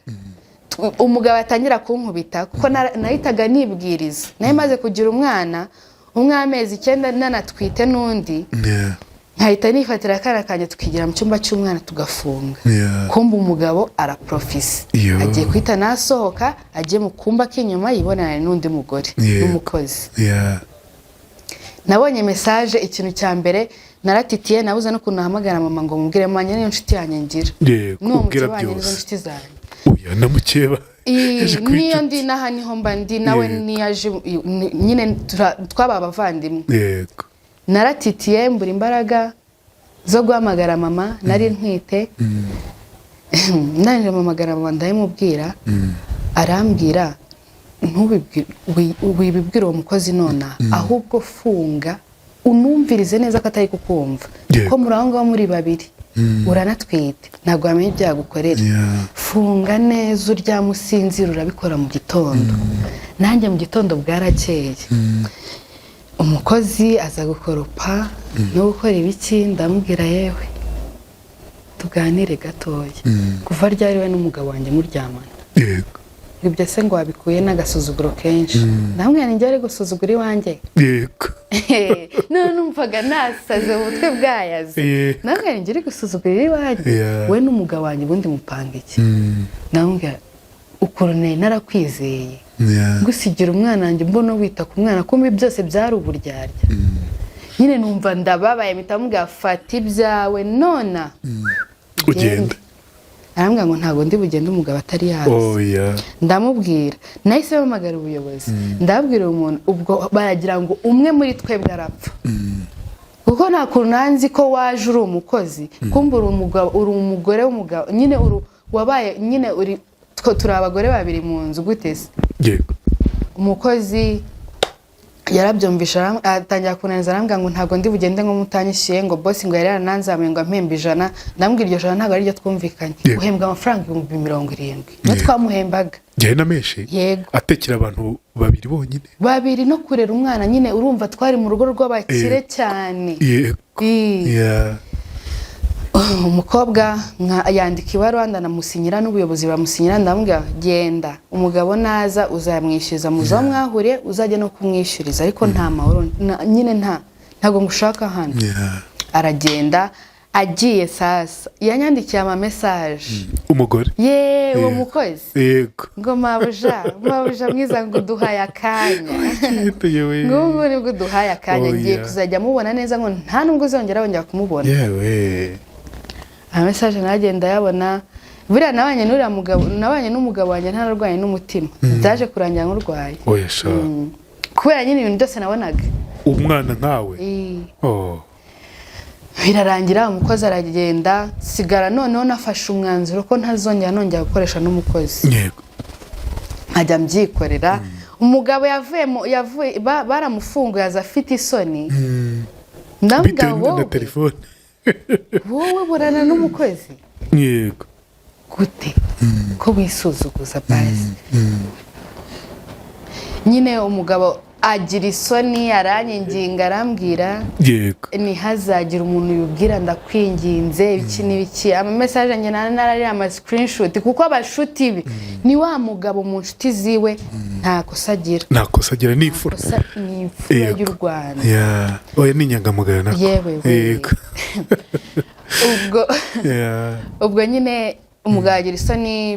umugabo atangira kunkubita kuko nahitaga nibwiriza nayo maze kugira umwamezi 9 nanatwite n'undi nkahita nifatira akana kanjye tukigira mu cyumba cy'umwana tugafunga. kumbe umugabo araprofise agiye kwita nasohoka agiye mu kumba k'inyuma yibonana n'undi mugore n'umukozi. nabonye message ikintu cya mbere naratitiye nabuze no kunahamagara mama ngo mubwire manye niyo nshuti yanjye ngira.
kubwira byose
inshuti zanjye.
oya namukeba
niyo ndi naha niho mba ndi nawe niyaje nyine twaba abavandimwe.
yego
naratitiye mbura imbaraga zo guhamagara mama nari ntwite. nanje mpamagara mama ndayimubwira arambwira wibibwira uwo mukozi nona ahubwo funga unumvirize neza ko atari kukumva ko muri aho ngaho muri babiri uranatwite ntabwo wamenye ibyagukorera. funga neza uryama usinzira urabikora mu gitondo. nanjye mu gitondo bwarakeye umukozi aza gukoropa no gukora ibiki ndamubwira yewe tuganire gatoya kuva ryari we n'umugabo wanjye muryamana.
yego
ibyo se ngo wabikuye n'agasuzuguro kenshi. ndamubwira njye ari gusuzugura iwanjye.
yego
none numvaga nasaze umutwe bwayaze. ndamubwira njye ari gusuzugura iwanjye we n'umugabo wanjye ubundi mupanga iki. ndamubwira ukuntu narakwizeye gusigira umwana wanjye mbona wita ku mwana kumbe byose byari uburyarya. nyine numva ndababaye mpita mubwira fata ibyawe nona
ugenda.
arambwira ngo ntabwo ndi bugende umugabo atari yazi. ndamubwira nahise mpamagara ubuyobozi ndabwira umuntu ubwo baragira ngo umwe muri twebwe arapfa kuko nta kuntu nanzi ko waje uri umukozi kumbe uri umugore w'umugabo nyine wabaye nyine uri turi abagore babiri mu nzu gute se.
yego
umukozi yarabyumvisha atangira kunaniza arambwira ngo ntabwo ndi bugende ngo mutanyishyuye ngo boss ngo yari yarananzamuye ngo ampembe 100. ndambwira iryo jana ntabwo ari ryo twumvikanye. uhembwa amafaranga 70,000 niyo twamuhembaga.
njye na menshi atekera abantu babiri bonyine
babiri no kurera umwana nyine urumva twari mu rugo rw'abakire cyane.
yego
umukobwa yandika ibaruwa ndanamusinyira n'ubuyobozi bamusinyira ndamubwira genda umugabo naza uzamwishyuza muzo mwahure uzajya no kumwishyuriza ariko nta mahoro nyine ntago ngushaka hano. aragenda agiye sasa yanyandikiye ama message umugore uwo mukozi yego ngo mabuja mwiza ngo duhaye akanya ngo nibwo duhaye akanya ngiye kuzajya mubona neza ngo nta nubwo uzongera wongera kumubona. message nagenda yabona buriya nabanye n'uriya mugabo nabanye n'umugabo wanjye ntararwaye n'umutima byaje kurangira nk'urwaye. kubera nyine ibintu byose nabonaga
umwana nkawe.
birarangira umukozi aragenda sigara noneho nafashe umwanzuro ko ntazongera nongera gukoresha n'umukozi. nkajya mbyikorera. umugabo yavuye baramufunguye aza afite isoni. ndambwira wowe telefone wowe burana n'umukozi.
yego
gute ko wisuzuguza basi. nyine umugabo agira isoni aranyinginga arambwira
yego
ntihazagira umuntu yubwira ndakwinginze iki n'ibiki amamesaje njye narari ama screenshot kuko abashuti be ni wa mugabo mu nshuti ziwe nta kosa agira n'ifura y'u Rwanda
oya ni inyangamugayo nako
yego ubwo nyine umugabo agira isoni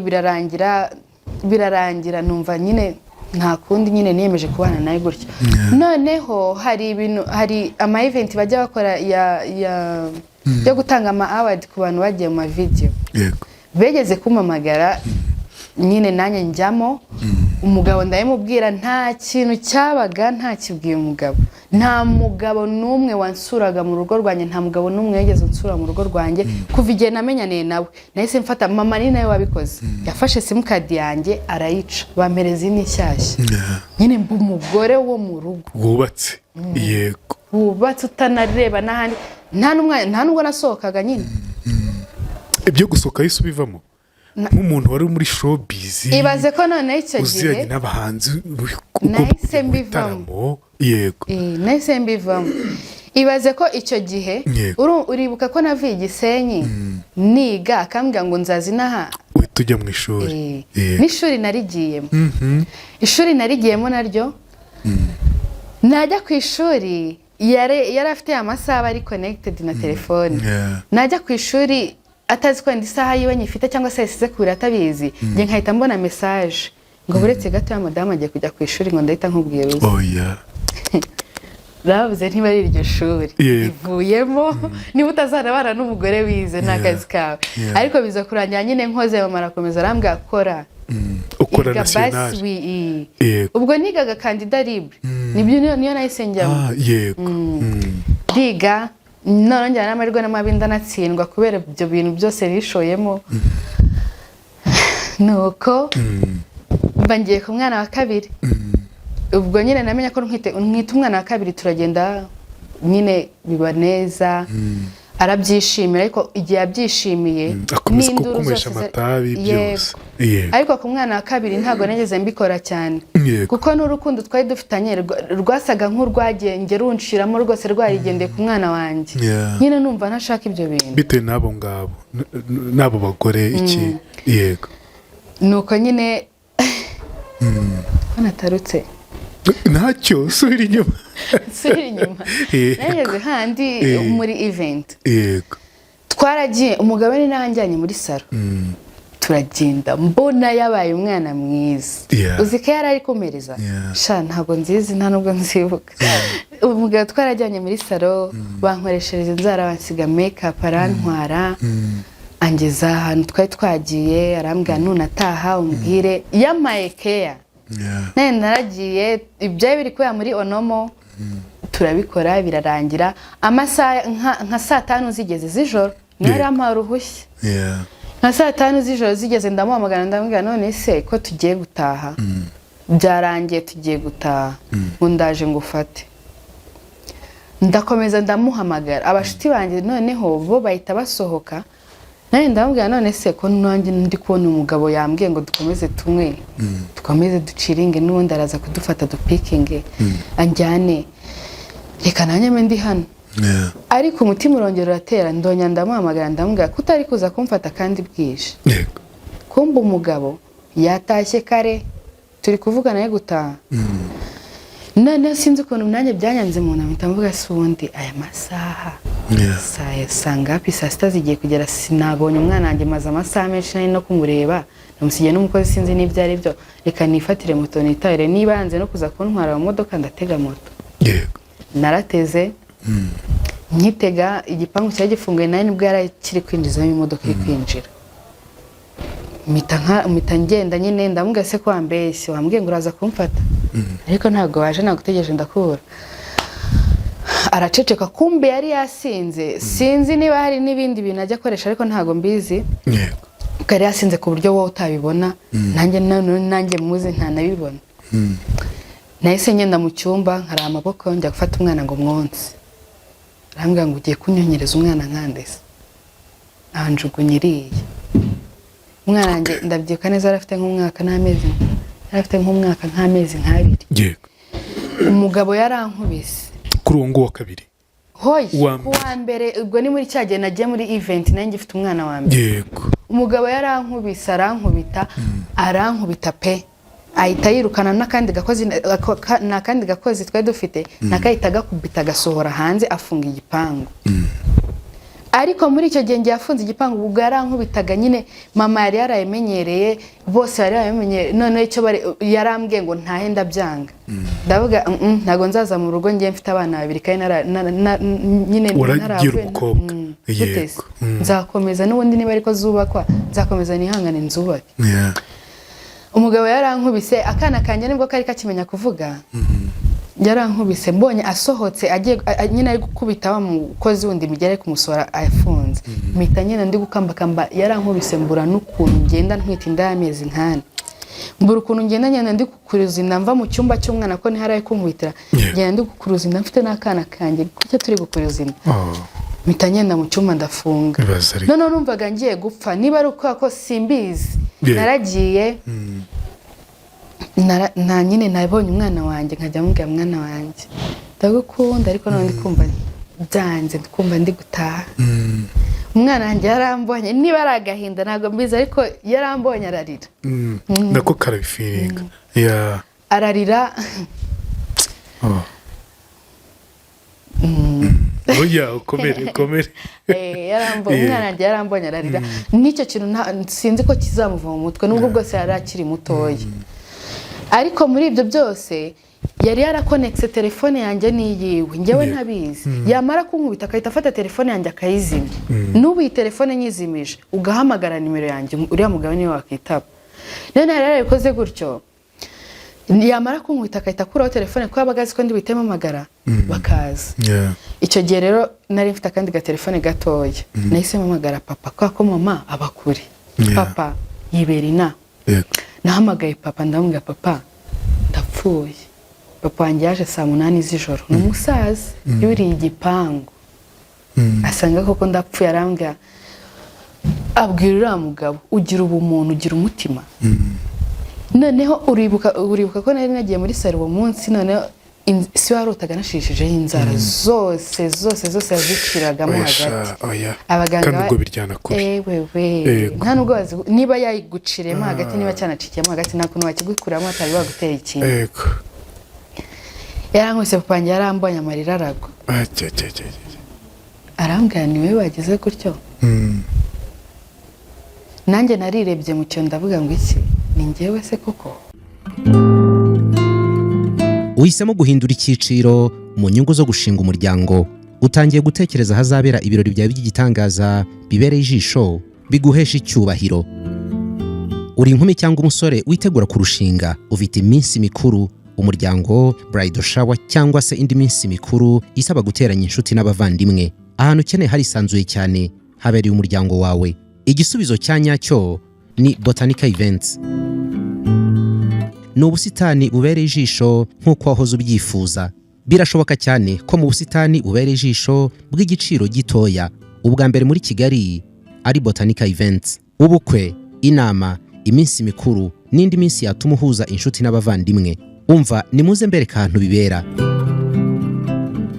birarangira numva nyine nta kundi nyine niyemeje kubana nawe gutyo noneho hari ama event bajya bakora yo gutanga ama award ku bantu bagiye mu video begeze kumamagara nyine nanjye njyamo umugabo ndayimubwira nta kintu cyabaga ntakibwiye umugabo nta mugabo n'umwe wansuraga mu rugo rwanjye nta mugabo n'umwe yageze unsura mu rugo rwanjye kuva igihe namenyaniye nawe nahise mfata mama ni nawe wabikoze yafashe simukadi yanjye arayica bampereza n'inshyashya nyine mba umugore wo mu rugo
wubatse yego
wubatse utanareba n'ahandi nta nubwo nasohokaga nyine
ibyo gusohoka yise ubivamo nk'umuntu wari muri showbiz
ibaze ko none icyo gihe
uziranye n'abahanzi
nahise mbivamo
yego
nahise mbivamo ibaze ko icyo gihe uribuka ko navuye Gisenyi niga akambwira ngo nzazi naha
uhita ujya mu ishuri
n'ishuri narigiyemo ishuri narigiyemo naryo najya ku ishuri yari afite amasaha ari connected na telefone najya ku ishuri atazi ko isaha yiwe nyifite cyangwa se yasize kubira atabizi nge nkahita mbona message ngo buretse gato ya madamu agiye kujya ku ishuri ngo ndahita nkubwira uzi rabuze ntibari iryo shuri ivuyemo niba utazanabana n'umugore wize nta kazi kawe ariko biza kurangira nyine nkoze mama arakomeza arambwira
ukora nationale
ubwo nigaga kandida libre nibyo niyo nahise njyamo
yego
ndiga none njyana n'amahirwe n'amabi ndanatsindwa kubera ibyo bintu byose nishoyemo nuko mba ngiye ku mwana wa kabiri ubwo nyine namenya ko mwita umwana wa kabiri turagenda nyine biba neza arabyishimira ariko igihe yabyishimiye
n'induru zose amatabi byose
ariko ku mwana wa kabiri ntabwo nageze mbikora cyane kuko n'urukundo twari dufitanye rwasaga nk'urwagenge runshiramo rwose rwarigendeye ku mwana wanjye nyine numva ntashaka ibyo bintu
bitewe n'abo ngabo n'abo bagore iki yego
nuko nyine natarutse
ntacyo subira inyuma
nageze handi muri event
yego
twaragiye umugabo ni nanjyanye muri salo turagenda mbona yabaye umwana mwiza uzi ko yari ari kumereza sha ntabwo nzizi nta nubwo nzibuka umugabo twarajyanye muri salo bankoreshereje inzara bansiga make-up arantwara angeza ahantu twari twagiye arambwira nunataha umbwire yamaye keya naragiye ibyo biri kubera muri onomo turabikora birarangira amasaha nka 5:00 zigeze z'ijoro nari ampaye uruhushya nka 5:00 z'ijoro zigeze ndamuhamagara ndambwira none se ko tugiye gutaha byarangiye tugiye gutaha ngo ndaje ngufate ndakomeza ndamuhamagara abashuti banjye noneho bo bahita basohoka nari ndambwira none se ko nanjye ndi kubona umugabo yambwiye ngo dukomeze tumwe dukomeze duciringe n'ubundi araza kudufata dupikinge anjyane reka nanjye ndi hano ariko umutima urongera uratera ndonya ndamuhamagara ndambwira ko utari kuza kumfata kandi bwije kumba umugabo yatashye kare turi kuvugana yo gutaha none sinzi ukuntu nanjye byanyanze mu nama mvuga se ubundi aya masaha sangapi 6:00 zigiye kugera sinabonye umwana wanjye maze amasaha menshi nari no kumureba namusigiye n'umukozi sinzi n'ibyo ari byo reka nifatire moto nitahire niba yanze no kuza kuntwara mu modoka ndatega moto narateze nkitega igipangu cyari gifunguye nari nibwo yari kiri kwinjizamo imodoka iri kwinjira mpita ngenda nyine ndamubwira se ko wambeshye wambwiye ngo uraza kumfata ariko ntabwo waje nagutegereje ndakubura araceceka kumbe yari yasinze sinzi niba hari n'ibindi bintu ajya akoresha ariko ntabwo mbizi kare yasinze ku buryo wowe utabibona nanjye muzi ntanabibona nahise ngenda mu cyumba nkara amaboko njya gufata umwana ngo mwonse arambwira ngo ugiye kunyonyereza umwana nkandese anjugunyiriye umwana wanjye ndabyibuka neza arafite nk'umwaka n'amezi afite nk'umwaka nk'amezi nk'abiri.
Yego.
Umugabo yarankubise
kuri uwo nguwo wa kabiri.
Wa mbere ubwo ni muri cyagiye nagiye muri event nanjye mfite umwana wa mbere.
Yego.
Umugabo yarankubise arankubita pe ahita yirukana n'akandi gakozi twari dufite nakahita gakubita gasohora hanze afunga igipangu. Ariko muri icyo gihe yafunze igipangu ubwo yarankubitaga nyine mama yari yarayemenyereye bose yari yamenyereye none icyo yarambwiye ngo ntahe ndabyanga. Ndavuga ntago nzaza mu rugo ngiye mfite abana babiri kandi nyine
naravuye umukobwa.
Yego. Nzakomeza n'ubundi niba ariko zubakwa nzakomeza nihangane nzubake. Umugabo yarankubise akana kanje nibwo kari kakimenya kuvuga. Yarankubise mbonye asohotse agiye nyine ari gukubita wa mukozi wundi migere kumusora afunze. Mpita nyine ndi gukambakamba yarankubise mbura n'ukuntu ngenda ntwita inda y'amezi nkane. Mbura ukuntu ngenda nyine ndi kukuruza inda mva mu cyumba cy'umwana ko ni haraye kunkubitira. Ngenda ndi kukuruza inda mfite n'akana kanje kuko turi gukuruza inda. Mpita nyenda mu cyumba ndafunga. None numvaga ngiye gupfa niba ari uko simbizi. Naragiye na nyine nabonye umwana wanjye nkajya mubwira mwana wanjye ndagukunda ariko none ndikumva byanze ndikumva ndi gutaha. Umwana wanjye yarambonye niba ari agahinda ntabwo mbizi ariko yarambonye ararira.
Nako karabifiringa.
Ararira.
Oya ukomere.
Umwana wanjye yarambonye ararira. Nicyo kintu sinzi ko kizamuva mu mutwe nubwo bwose yari akiri mutoya. Ariko muri ibyo byose yari yarakonekse telefone yanjye niyiwe ngewe ntabizi. Yamara kunkubita akahita afata telefone yanjye akayizimya. N'ubu iyi telefone nyizimije ugahamagara nimero yanjye uriya mugabo niwe wakitaba. None yarabikoze gutyo. Yamara kunkubita akahita akuraho telefone ko abagazi ko ndi bitema amagara bakaza. Icyo gihe rero nari mfite akandi ga telefone gatoya. Nahise mpamagara papa kwa ko mama abakuri. Papa yiberina. Nahamagaye papa ndamubwira papa ndapfuye. Papa wanjye yaje saa 8 z'ijoro n'umusaza yuriye igipangu. Asanga koko ndapfuye arambwira abwira uriya mugabo ugira ubumuntu ugira umutima. Noneho uribuka ko nari nagiye muri salo uwo munsi noneho si warotaga nashishijeho inzara zose yaziciragamo hagati. Abaganga
kandi ubwo biryana kure.
Nta nubwo niba yayiguciremo hagati niba cyanacikiyemo hagati nta kuntu wakigukuramo atari baguteye ikintu. Yarankubise papa wanjye yarambonye amarira aragwa. Arambwira niwe wagize gutyo. Nanjye narirebye mu cyo ndavuga ngo iki ni njyewe se koko.
Uhisemo guhindura icyiciro mu nyungu zo gushinga umuryango. Utangiye gutekereza hazabera ibirori byawe by'igitangaza bibereye ijisho biguhesha icyubahiro. Uri inkumi cyangwa umusore witegura kurushinga, ufite iminsi mikuru, umuryango, bridal shower cyangwa se indi minsi mikuru isaba guteranya inshuti n'abavandimwe. Ahantu ukeneye harisanzuye cyane habereye umuryango wawe. Igisubizo cya nyacyo ni Botanica Events. Ni ubusitani bubereye ijisho nk'uko wahoze ubyifuza. Birashoboka cyane ko mu busitani bubereye ijisho bw'igiciro gitoya ubwa mbere muri Kigali ari Botanica Events. Ubukwe, inama, iminsi mikuru n'indi minsi yatuma uhuza inshuti n'abavandimwe. Umva nimuze mbereka ahantu bibera.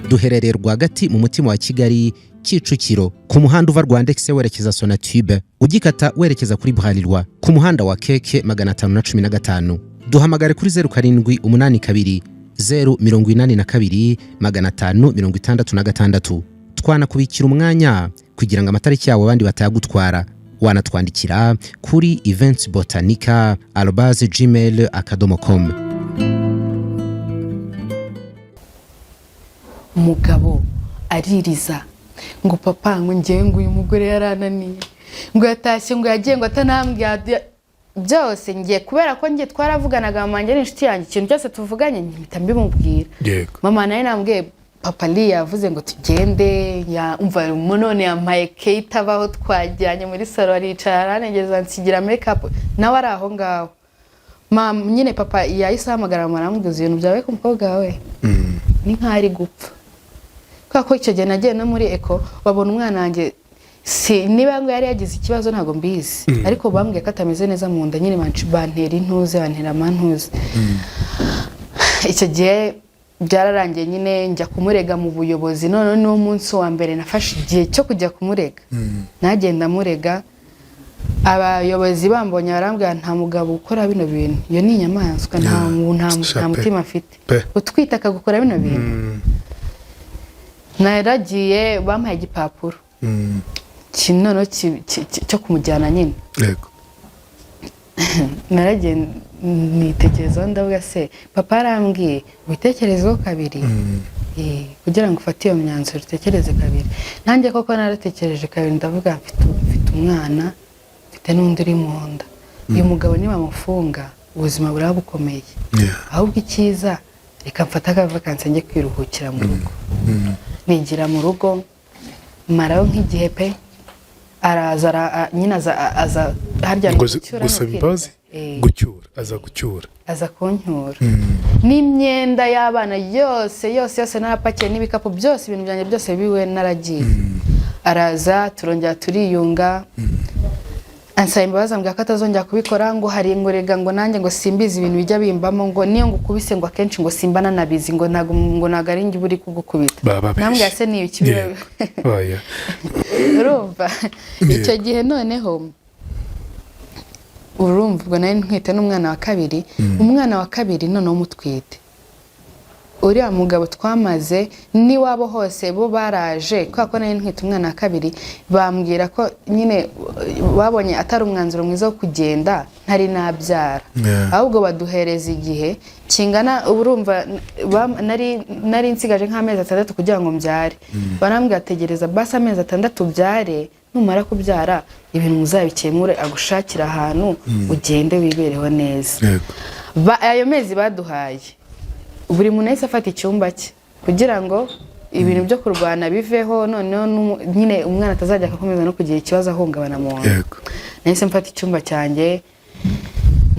Duherereye rwagati mu mutima wa Kigali Kicukiro ku muhanda uva Rwandex werekeza Sonatube ugikata werekeza kuri Bralirwa ku muhanda wa Keke 515. Duhamagare kuri 0782 082 566. Twanakubikira umwanya kugira ngo amatariki yawe abandi batayagutwara. Wanatwandikira kuri eventsbotanica@gmail.com.
Umugabo aririza ngo papa ngo ngiye ngo uyu mugore yarananiye ngo yatashye ngo yagiye ngo atanambwiye byose ngiye kubera ko ngiye twaravuganaga mama njye n'inshuti yanjye ikintu cyose tuvuganye mpita mbimubwira. Mama nawe nambwiye papa li yavuze ngo tugende umva none yampaye Kate abaho twajyanye muri salo aricara aranegeza nsigira makeup nawe ari aho ngaho. Mama nyine papa yahise ahamagara mama aramubwiza ibintu byawe ku mukobwa wawe ni nk'ari gupfa. Kwa ko icyo gihe nagiye no muri Eco babona umwana wanjye niba ngo yari yagize ikibazo ntago mbizi ariko bambwiye ko atameze neza mu nda nyine bantera intuze bantera amantuze icyo gihe byararangiye nyine njya kumurega mu buyobozi none n'uwo munsi wa mbere nafashe igihe cyo kujya kumurega nagenda murega abayobozi bambonye barambwira nta mugabo ukora bino bintu iyo ni inyamaswa nta mutima afite utwita akagukora bino bintu naragiye bampaye igipapuro kinono cyo kumujyana nyine naragiye nitekerezaho ndavuga se papa arambwiye ubitekerezeho kabiri kugira ngo ufate iyo myanzuro utekereze kabiri nanjye koko naratekereje kabiri ndavuga mfite umwana mfite n'undi uri mu nda uyu mugabo nibamufunga ubuzima buraba bukomeye ahubwo icyiza reka mfata akavakansi njye kwiruhukira mu rugo nigira mu rugo maraho nk'igihe pe araza nyine aza harya
gusaba imbabazi gucyura
aza kuncyura n'imyenda y'abana yose narapakiye n'ibikapu byose ibintu byanjye byose biwe naragiye araza turongera turiyunga ansaba imbabazi ambwira ko atazongera kubikora ngo hari ingorega ngo nanjye ngo simbizi ibintu bijya bimbamo ngo niyo ngo ukubise ngo akenshi ngo simba nanabizi ngo ntago ari njye uri kugukubita nambwira se niyo ikibira urumva icyo gihe noneho urumva ubwo nari ntwite n'umwana wa kabiri umwana wa kabiri noneho umutwite uriya mugabo twamaze n'iwabo hose bo baraje kubera ko nari ntwite umwana wa kabiri bambwira ko nyine babonye atari umwanzuro mwiza wo kugenda ntari nabyara ahubwo baduhereza igihe kingana urumva nari nsigaje nk'amezi 6 kugira ngo mbyare barambwira ategereza basi amezi 6 byare numara kubyara ibintu muzabikemure agushakira ahantu ugende wibereho neza ayo mezi baduhaye buri muntu wese afata icyumba cye kugira ngo ibintu byo kurwana biveho noneho nyine umwana atazajya akakomeza no kugira ikibazo ahungabana mu nda nahise mfata icyumba cyanjye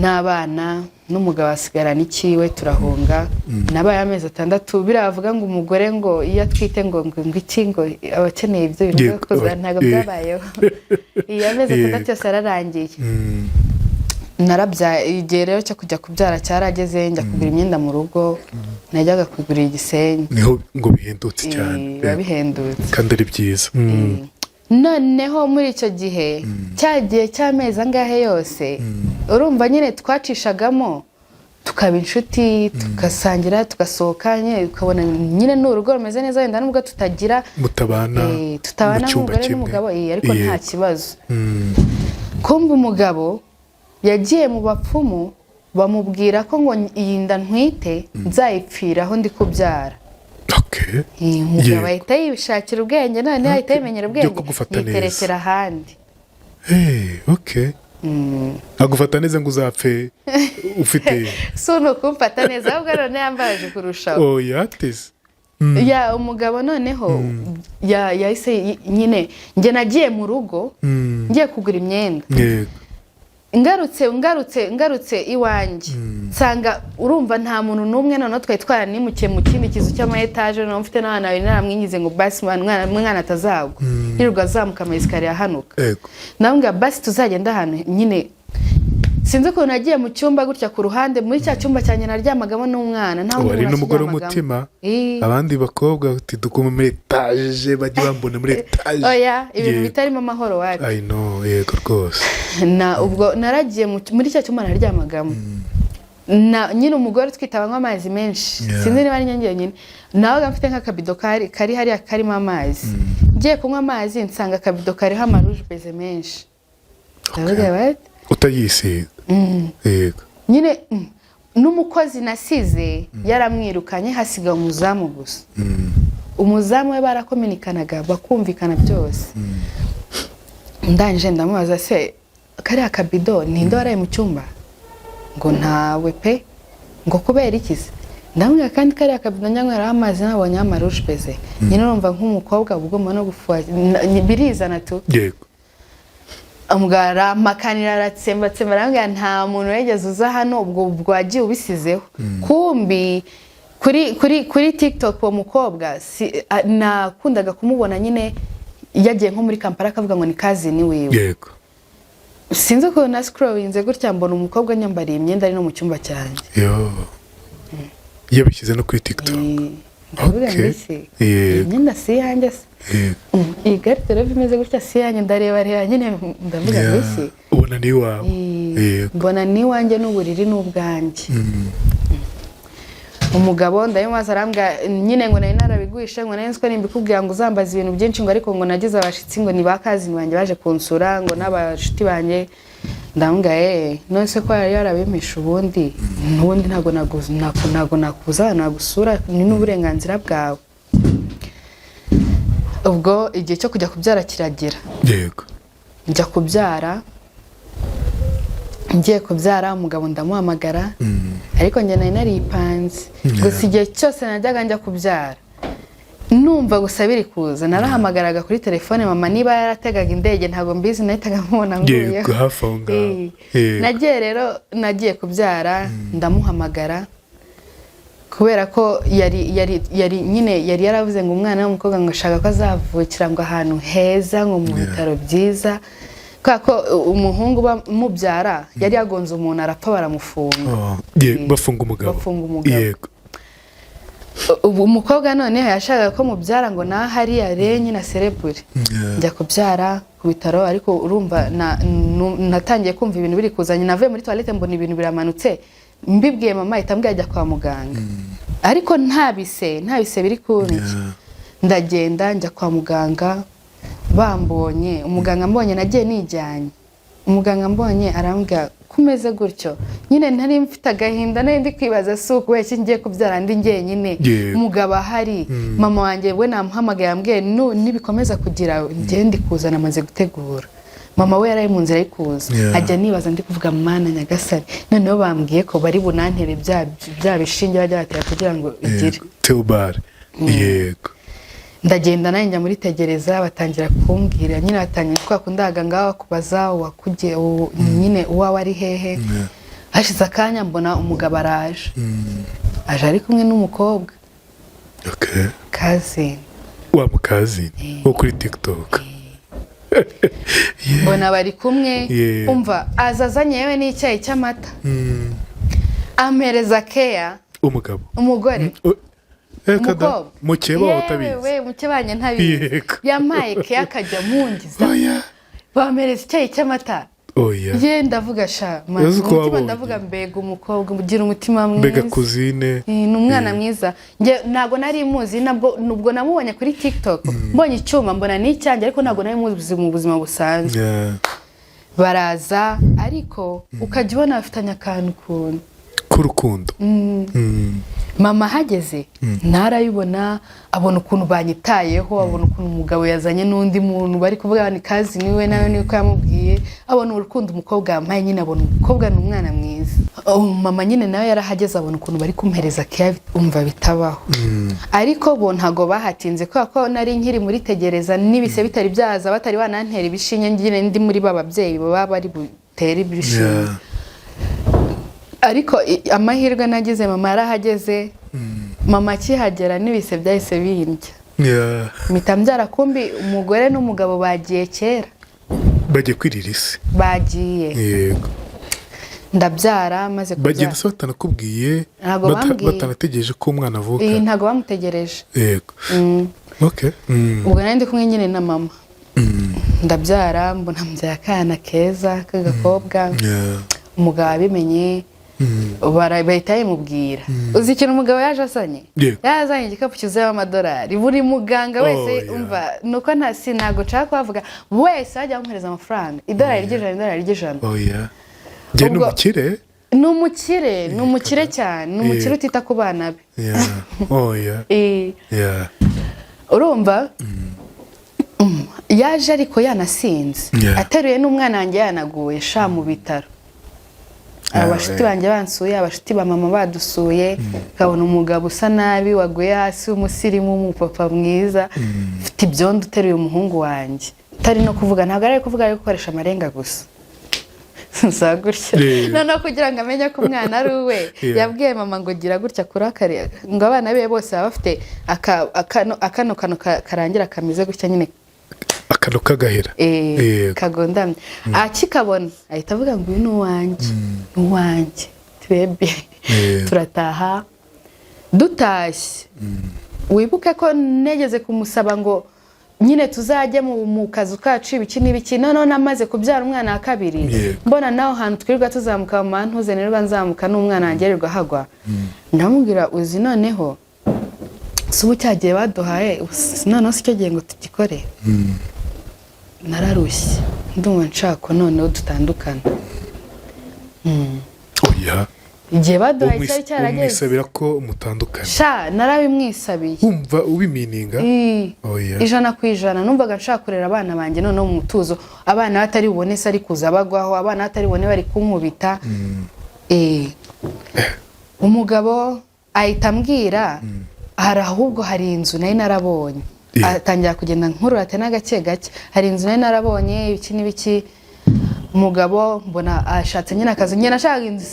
n'abana n'umugabo asigara n'ikiwe turahunga nabaye amezi 6 biravuga ngo umugore ngo iyo atwite ngo iki ngo abakeneye ibyo bintu koza ntago byabayeho iyo amezi 6 yose ararangiye narabya igihe rero cyo kujya kubyara cyarageze njya kugura imyenda mu rugo najyaga kugura igisenyi
niho ngo bihindutse cyane
bihendutse
kandi ari byiza
noneho muri icyo gihe cyagiye cy'amezi angahe yose urumva nyine twacishagamo tukaba inshuti tugasangira tugasohoka nyine ukabona nyine n'urugo rumeze neza wenda nubwo tutagira
mutabana
nk'umugore n'umugabo ariko nta kibazo kumva umugabo yagiye mu bapfumu bamubwira ko ngo iyi nda ntwite nzayipfiraho ndi kubyara umugabo ahita yishakira ubwenge none ahita yimenyera ubwenge yiterekera ahandi
agufata neza ngo uzapfe ufite
si uno kumfata neza ahubwo none yambaje kurushaho
yateze
umugabo noneho yahise nyine njye nagiye mu rugo ngiye kugura imyenda ngarutse iwanjye nsanga urumva nta muntu n'umwe noneho twari twaranimukiye mu kindi kizu cy'ama-etaje noneho mfite n'abana babiri naramwingize ngo basi umwana atazagwa ntirirwa azamuka amayesikariye ahanuka ndamubwira basi tuzagenda ahantu nyine sinzi ukuntu nagiye mu cyumba gutya ku ruhande muri cya cyumba cyanjye naryamagamo n'umwana nta
wari n'umugore w'umutima abandi bakobwa dukuma muri etaje bajya bambona muri etaje
ibintu bitarimo amahoro wacu
yego rwose
ubwo naragiye muri cya cyumba naryamagamo nyine umugore twitaba amazi menshi sinzi niba ari njye nyine nawe mfite nk'akabido kari hariya karimo amazi ngiye kunywa amazi nsanga akabido kariho amaruje beze menshi
utayisiga yego
nyine n'umukozi nasize yaramwirukanye hasiga umuzamu gusa umuzamu we barakominikanaga bakumvikana byose ndangije ndamubaza se kariya kabido ninde waraye mu cyumba ngo ntawe pe ngo kubera iki se ndamubwira kandi kariya kabido nyanyweraho amazi nabonye amaruje beze nyine urumva nk'umukobwa ugomba no gufuha birizana tu
yego
umugara makanira aratsembatsemba arambwira nta muntu wegeze uza hano ubwo wagiye ubisizeho kumbi kuri TikTok uwo mukobwa nakundaga kumubona nyine yagiye nko muri Kampala akavuga ngo ni cousin wiwe.
Yego.
Sinzi ko na scrollinze gutya mbona umukobwa nyambariye imyenda ari no mu cyumba cyanjye.
Yo. Yabishyize no kuri TikTok.
Okay. Imyenda si yanjye se. Iyi garite rero imeze gutya si yanjye ndareba nyine ndavuga mbese.
Ubona ni wawe. Yego.
Mbona ni wanjye n'uburiri n'ubwanjye. Umugabo ndayimaza arambwa nyine ngo nari narabiguhishe ngo nari nziko nimbikubwira ngo uzambaza ibintu byinshi ngo ariko ngo nagize abashitsi ngo ni bakazini banjye baje kunsura ngo n'abashiti banjye ndambwa none se ko yari yarabimisha ubundi n'ubundi ntago nakuza nagusura ni n'uburenganzira bwawe. Ubwo igihe cyo kujya kubyara kiragera.
Yego.
Njya kubyara ngiye kubyara umugabo ndamuhamagara ariko njye nari naripanze gusa igihe cyose najyaga njya kubyara numva gusa biri kuza narahamagaraga kuri telefone mama niba yarategaga indege ntago mbizi nahitaga mubona nguye.
Yego hafi aho ngaho.
Nagiye rero nagiye kubyara ndamuhamagara kubera ko yari yaravuze ngo umwana w'umukobwa ngo ashaka ko azavukira ngo ahantu heza ngo mu bitaro byiza kako umuhungu bamubyara yari yagonze umuntu arapfa baramufunga.
Bafunga umugabo. Yego.
Ubu umukobwa none yashakaga ko mubyara ngo nahari yarenye na celebrity. Njya kubyara ku bitaro ariko urumva natangiye kumva ibintu biri kuzanye navuye muri toilette mbona ibintu biramanutse mbibwiye mama itambwiye ajya kwa muganga ariko ntabise biri kunki. Ndagenda njya kwa muganga bambonye umuganga mbonye nagiye nijyanye umuganga mbonye arambwira kumeze gutyo nyine ntari mfite agahinda nari ndi kwibaza suko wese ngiye kubyara ndi ngiye nyine umugabo ahari mama wanjye we namuhamagaye yambwiye nibikomeza kugira ngende kuzana amaze gutegura mama we yari mu nzira y'ikuza ajya nibaza ndi kuvuga mana nyagasani noneho bambwiye ko bari bunantere bya bishinge bajya batera kugira ngo igire
Theobald. Yego.
Ndagenda nanjye muri tegereza batangira kumbwira nyine batangiye kwakundaga ngaho kubaza wakujye nyine uwawe ari hehe. Hashize akanya mbona umugabo araje aje ari kumwe n'umukobwa.
Okay.
Cousin.
Wa mukazini wo kuri TikTok.
Mbona bari kumwe umva azazanye yewe n'icyayi cy'amata. Ampereza care umugore.
Mukeba utabizi.
Yewe mukebanye ntabizi. Yamaye care akajya mungiza. Bamereza icyayi cy'amata. Ye ndavuga sha mutima ndavuga mbega umukobwa ugira umutima mwiza.
Mbega kuzine.
Ni umwana mwiza. Nge nago nari muzi nubwo namubonye kuri TikTok. Mbonye icyuma mbona n'icyanjye ariko nago nari muzi mu buzima busanzwe. Baraza ariko ukajya ubona bafitanye akantu kuntu
k'urukundo.
Mama hageze narayibona abona ukuntu banyitayeho abona ukuntu umugabo yazanye n'undi muntu bari kuvuga ni kazi niwe nawe niko yamubwiye abona urukundo umukobwa yampaye nyine abona umukobwa ni umwana mwiza. Mama nyine nawe yarahageze abona ukuntu bari kumpereza care umva bitabaho. Ariko bo ntago bahatinze ko nari nkiri muri tegereza nibise bitari byaza batari banantera ibishinye ngine ndi muri bababyeyi baba bari butera ibishinye. Ariko amahirwe nagize mama yarahageze mama kihagera nibise byahise bindya. Mitambyara kumbi umugore n'umugabo bagiye kera
bagiye kwiririsi
bagiye.
Yego.
Ndabyara maze kubyara
bagenda se batanakubwiye batanategereje ko umwana avuka.
Ntago bamutegereje.
Yego. Okay.
Ubwo nari ndi kumwe nyine na mama. Ndabyara mbona mbyara akana keza k'agakobwa. Umugabo abimenye bahita bimubwira. Uzi ikintu umugabo yaje asanye? Yazanye igikapu cyuzuye amadolari. Buri muganga wese umva nuko ntago nshaka kuvuga wese ajya amuhereza amafaranga idolari ry'ijana.
Njye n'umukire.
N'umukire cyane n'umukire utita ku bana be. Urumva yaje ariko yanasinze ateruye n'umwana wanjye yanaguye sha mu bitaro. Abashiti banjye bansuye abashiti ba mama badusuye kabona umugabo usa nabi waguye hasi umusirimu umupapa mwiza mfite ibyondo uteruye umuhungu wanjye utari no kuvuga ntabwo ari kuvuga ari gukoresha amarenga gusa. Gutya noneho kugira ngo amenye ko umwana ari uwe yabwiye mama ngo gira gutya kurakare ngo abana be bose baba bafite akano karangira kameze gutya nyine
akano kagahera
kagondamye akikabona ahita avuga ngo uyu ni uwanjye twebwe turataha dutashye wibuke ko negeze kumusaba ngo nyine tuzajye mu kazu kacu ibiki n'ibiki none namaze kubyara umwana wa kabiri mbona naho hantu twirirwa tuzamuka mu mantuze nirirwa nzamuka n'umwana wangerirwa hagwa ndamubwira uzi noneho si ubu cyagiye baduhaye noneho si cyo gihe ngo tugikore nararushye ndumva nshaka noneho dutandukana
oya
igihe baduhaye cyari cyarageze
umwisabira ko mutandukana
narabimwisabiye
wumva ubimininga
oya 100% numvaga nshaka kurera abana banjye noneho mu mutuzo abana batari bubone se ari kuza bagwaho abana batari bubone bari kunkubita umugabo ahita ambwira ahubwo hari inzu nayo narabonye atangira kugenda nkurura ate n'agake gake hari inzu nayo narabonye ibiki n'ibiki umugabo mbona ashatse nyine akazi nyine nashaka inzu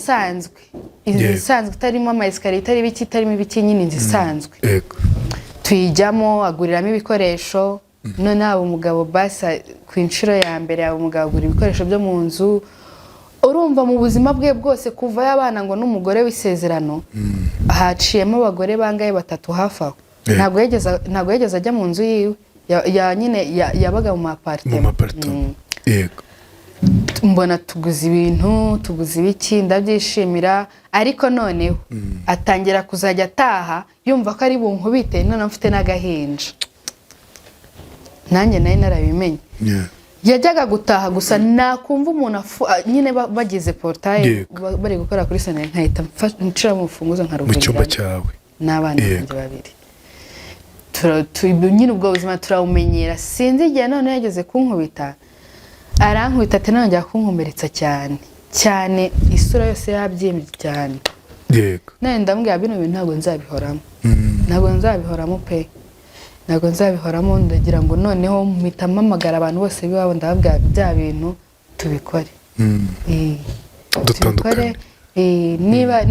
isanzwe itarimo amayesikariye itari ibiki itarimo ibiki nyine inzu isanzwe tuyijyamo aguriramo ibikoresho none abo umugabo basa ku inshuro ya mbere abo umugabo agura ibikoresho byo mu nzu urumva mu buzima bwe bwose kuva y'abana ngo n'umugore w'isezerano haciyemo abagore bangaye 3 hafi aho ntabwo yageze ajya mu nzu yiwe nyine yabaga mu apartment
yego
mbona tuguze ibintu tuguze ibiki ndabyishimira ariko noneho atangira kuzajya ataha yumva ko ari bunkubite none mfite n'agahinja nanjye nayo narabimenye yajyaga gutaha gusa nakumva umuntu nyine bagize portail bari gukora kuri sene nkahita nshira mu funguzo nkaruvurira
mu cyumba cyawe
n'abana banjye babiri nyine ubwo buzima turawumenyera sinzi igihe none yageze kunkubita arankubita ati nanjye kunkomeretsa cyane isura yose yabyimbye cyane
yego
none ndambwira bino bintu ntabwo nzabihoramo pe ntabwo nzabihoramo ndagira ngo noneho mpita mpamagara abantu bose biwabo ndababwira bya bintu tubikore
dutandukane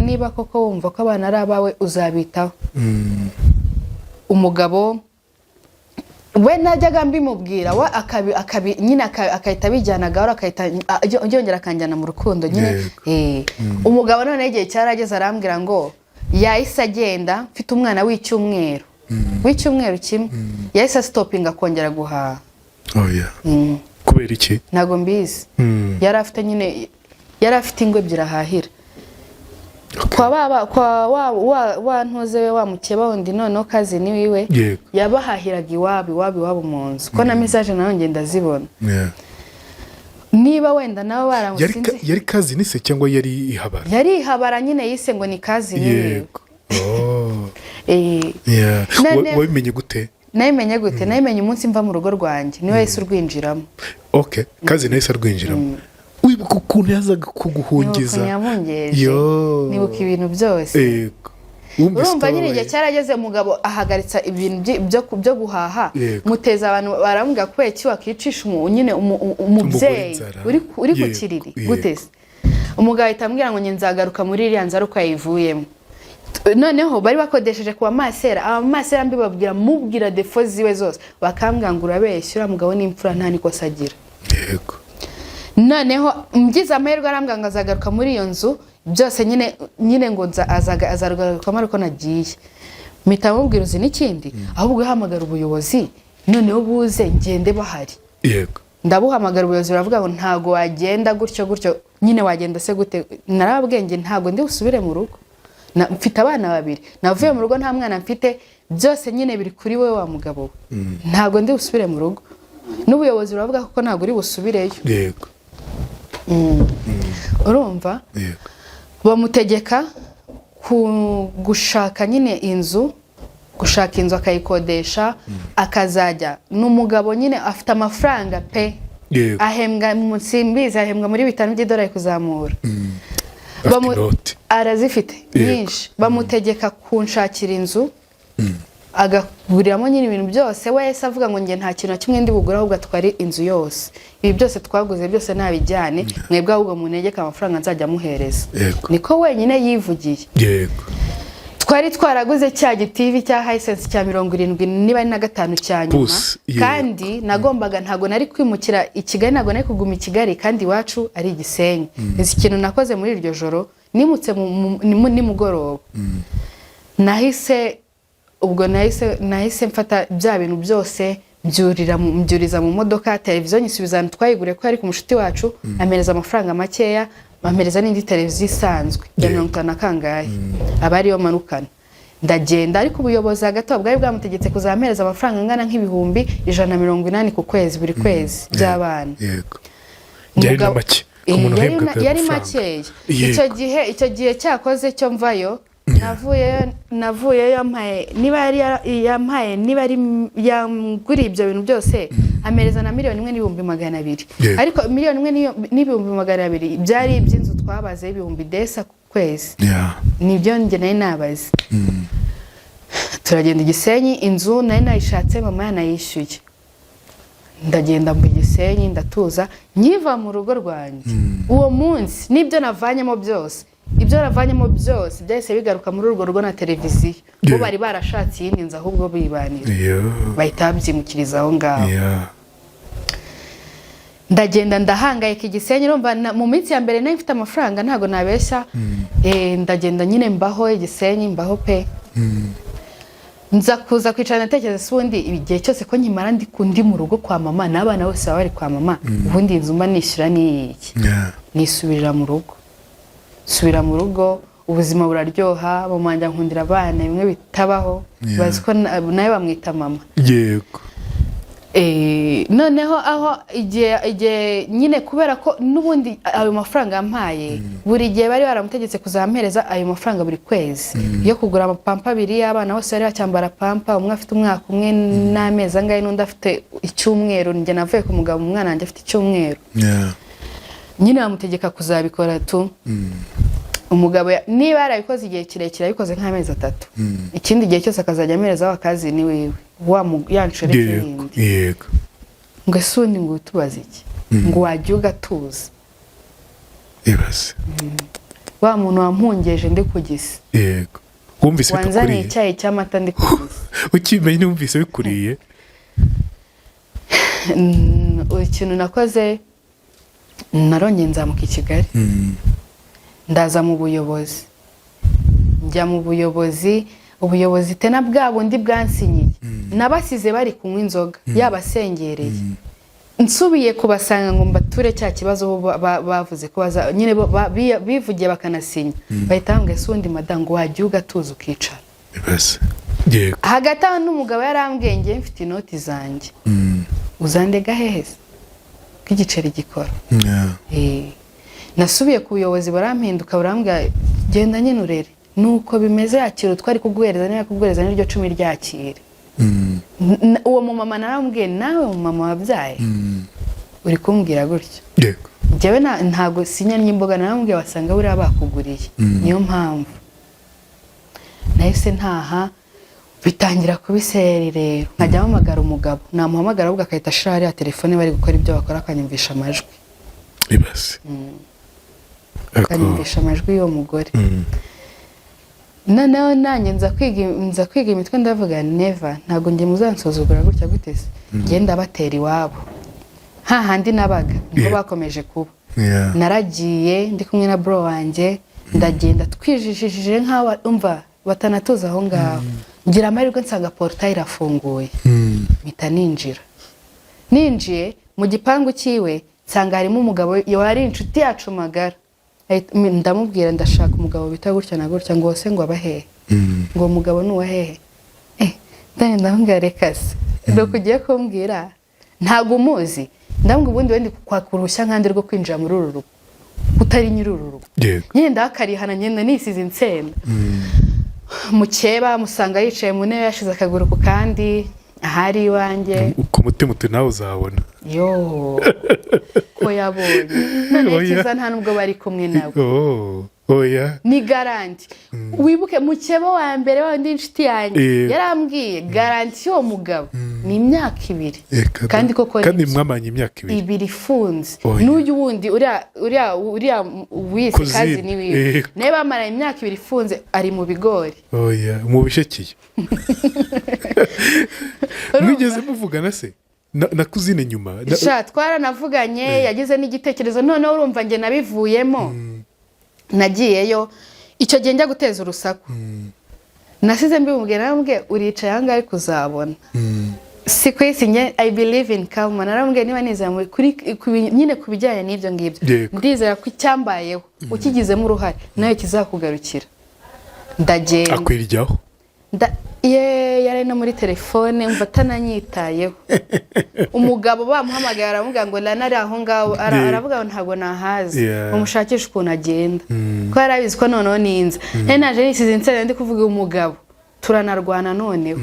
niba koko wumva ko abana ari abawe uzabitaho umugabo we najyaga mbimubwira we nyine akahita bijyana gahoro akahita yongera akanjyana mu rukundo nyine umugabo none igihe cyarageze arambwira ngo yahise agenda mfite umwana w'icyumweru kimwe yahise stopinga kongera guhaha
kubera iki
ntago mbizi yari afite ingo ebyiri ahahira kwa ntuze we wa mukeba wundi noneho kazi ni wiwe yabahahiraga iwabo mu nzu ko na message nayo ngenda zibona niba wenda nabo baramusinze
yari kazi ni se cyangwa yari
ihabara nyine yise ngo ni kazi ni wiwe
wabimenye gute
nayimenye umunsi mva mu rugo rwanjye niwe yahise urwinjiramo
kazi nayo yahise arwinjiramo wibuka ukuntu yazaga kuguhungiza
nibuka ibintu byose urumva nyine igihe cyarageze umugabo ahagaritsa ibintu byo guhaha muteza abantu baramubwira ko iki wakicisha nyine umubyeyi uri ku kiriri gutese umugabo ahita ambwira ngo nzagaruka muri iriya nzara uko yayivuyemo noneho bari bakodesheje ku abamasera mbi babwira mubwira defo ziwe zose bakambwira ngo urabeshya uriya mugabo n'imfura nta nikosa agira
yego
noneho mgize amahirwe arambwira ngo azagaruka muri iyo nzu byose nyine ngo azagaruka ariko nagiye mpita mubwira uzi n'ikindi ahubwo uhamagara ubuyobozi noneho buze ngende bahari
yego
ndabuhamagara ubuyobozi baravuga ngo ntago wagenda gutyo nyine wagenda se gute narababwenge ntago ndi usubire mu rugo mfite abana babiri navuye mu rugo nta mwana mfite byose nyine biri kuri we wa mugabo ntago ndi usubire mu rugo n'ubuyobozi baravuga ko ntago uri busubireyo
yego
urumva bamutegeka gushaka nyine inzu akayikodesha akazajya n'umugabo nyine afite amafaranga pe ahembwa simbizi ahembwa muri 5 by'idolari kuzamura arazifite nyinshi bamutegeka kunshakira inzu agaguriramo nyine ibintu byose wese avuga ngo nge nta kintu na kimwe ndi bugura ahubwo atwari inzu yose ibi byose twaguze byose nabijyane mwebwe ahubwo munegeka amafaranga nzajya muhereza niko wenyine yivugiye twari twaraguze cya gitivi cya Hisense cya 75 niba ari na 5 cya nyuma kandi nagombaga ntago nari kwimukira i Kigali, ntago nari kuguma i Kigali kandi iwacu ari Gisenyi. Ese ikintu nakoze muri iryo joro nimutse nimugoroba nahise mfata bya bintu byose mbyuriza mu modoka, televiziyo nyisubizana twayigure ko ari ku mushuti wacu, amereza amafaranga makeya, bamereza n'indi televiziyo isanzwe ya 50 kangahe abari yo manukana. Ndagenda ariko ubuyobozi hagati bwari bwamutegetse kuzamereza amafaranga angana nk'ibihumbi 180 ku kwezi buri kwezi by'abana.
Yego.
Yari makeya. Icyo gihe cyakoze cyo mvayo navuye yampaye niba ari yamguri ibyo bintu byose amereza na 1,200,000 ariko 1,200,000 byari iby'inzu twabaze ibihumbi desa ku kwezi. Nibyo nge nari nabaze. Turagenda Gisenyi, inzu nari nayishatse mama yanayishyuye. Ndagenda mu Gisenyi ndatuza, nyiva mu rugo rwanjye uwo munsi nibyo navanyemo byose. Ibyo ravanyemo byose byahise bigaruka muri urwo rugo na televiziyo. Bo bari barashatse yindi nzu ahubwo bibanira. Bahita babyimukiriza aho ngaho. Ndagenda ndahangayika Gisenyi, urumva mu minsi ya mbere nari mfite amafaranga ntago nabeshya. Ndagenda nyine mbaho Gisenyi, mbaho pe. Nza kuza kwicara natekereza sundi igihe cyose ko nkimara ndi mu rugo kwa mama n'abana bose bari kwa mama, ubundi inzu mba nishyura ni iki? Nisubirira mu rugo. Subira mu rugo, ubuzima buraryoha, mumanja nkundira abana bimwe bitabaho, bazi ko nawe bamwita mama.
Yego.
Noneho aho igihe nyine kubera ko n'ubundi ayo mafaranga yampaye buri gihe bari baramutegetse kuzampereza ayo mafaranga buri kwezi yo kugura amapampa 2 y'abana bose bari bacyambara pampa, umwe afite umwaka umwe n'amezi angahe n'undi afite icyumweru. Njye navuye ku mugabo, umwana wanjye afite icyumweru. Nyine bamutegeka kuzabikora tu. Umugabo niba yarabikoze igihe kirekire abikoze nk'amezi 3, ikindi gihe cyose akazajya amereza wakazi ni wewe yanshoreke yindi.
Yego.
Ngo sundi ngo tubaze iki? Ngo wajya ugatuza.
Ibaze.
Wa muntu wampungeje ndi kugisa.
Yego. Wumvise bikuriye?
Wanzanye icyayi cy'amata ndi kugisa.
Ukimenye wumvise bikuriye?
Ikintu nakoze narongeye nzamuka i Kigali. Ndaza mu buyobozi. Njya mu buyobozi, ubuyobozi tena bwa bundi bwansinyiye. Nabasize bari kunywa inzoga yabasengereye. Nsubiye kubasanga ngo mbature cya kibazo bavuze ko nyine bivugiye bakanasinya. Bahita bambwira sundi madango wajya ugatuza ukicara.
Base. Yego.
Hagati aho n'umugabo yarambwiye nge mfite inoti zanjye. Uzandega hehese k'igiceri gikora. Nasubiye ku buyobozi barampinduka barambwira genda nyine urere nuko bimeze yakira twari kuguhereza niba kuguhereza n'iryo 10 ryakire. Uwo mu mama narambwiye nawe mu mama wabyaye uri kumbwira gutyo.
Yego.
Njyewe ntago sinyanye imboga narambwiye wasanga buri abakuguriye. Niyo mpamvu nahise ntaha bitangira kubiseri rero nkajya mpamagara umugabo, namuhamagara ubwo akahita ashira ya telefone bari gukora ibyo bakora akanyumvisha amajwi.
Ibase.
Akanyumvisha amajwi y'uwo mugore. Noneho nanjye nza kwiga imitwe ndavuga never ntago ngiye muzansuzugura gutya gutese. Ngenda batera iwabo. Hahandi nabaga niho bakomeje kuba. Naragiye ndi kumwe na bro wanjye ndagenda twijijije nkaho umva batanatuza aho ngaho. Ngira amahirwe nsanga portail irafunguye. Mpita ninjiye mu gipangu cyiwe nsanga harimo umugabo yari inshuti yacu magara. Ndamubwira ndashaka umugabo bita gutya na gutya ngo se ngo abahehe. Ngo umugabo nuwa hehe. Ndamubwira rekase. Ndo kugiye kumbwira ntago umuzi. Ndamubwira ubundi wendi kwakurushya nkandi rwo kwinjira muri uru rugo. Utari nyiri uru rugo. Nyine ndakarihana nyenda nisize insenda. Mukeba musanga yicaye mu ntebe yashize akaguru ku kandi ahari iwanjye.
Uko mutima nawe uzabona.
Yo. Ko yabonye. None kiza nta nubwo bari kumwe nawe.
oya
ni garanti. Wibuke mukeba wa mbere wandi inshuti yanjye yarambwiye garanti yo mugabo ni imyaka 2 kandi koko
kandi mwamanye imyaka
2 ifunze. N'uyu wundi uriya wise kazi ni wiwe ne bamara imyaka 2 ifunze ari mu bigori.
Oya mu bishekiye. Mwigeze muvugana se na kuzine nyuma?
Sha twaranavuganye yagize n'igitekerezo noneho urumva nge nabivuyemo. Nagiyeyo icyo gihe njya guteza urusaku. Nasize mbimubwira naramubwiye uricaye aha ngaho kuzabona. Si kwisi nye I believe in karma. Naramubwiye niba nizeye kuri nyine kubijyanye n'ibyo ngibyo. Ndizera ko icyambayeho ukigizemo uruhare nayo kizakugarukira. Ndagenda.
Akwiryaho.
Yari no muri telefone mva atananyitayeho. Umugabo bamuhamagaye aravuga ngo lanari aho ngaho aravuga ntago nahazi umushakisha ukuntu agenda ko yarabizi ko noneho ninza naje nisize insere ndi kuvuga umugabo turanarwana noneho.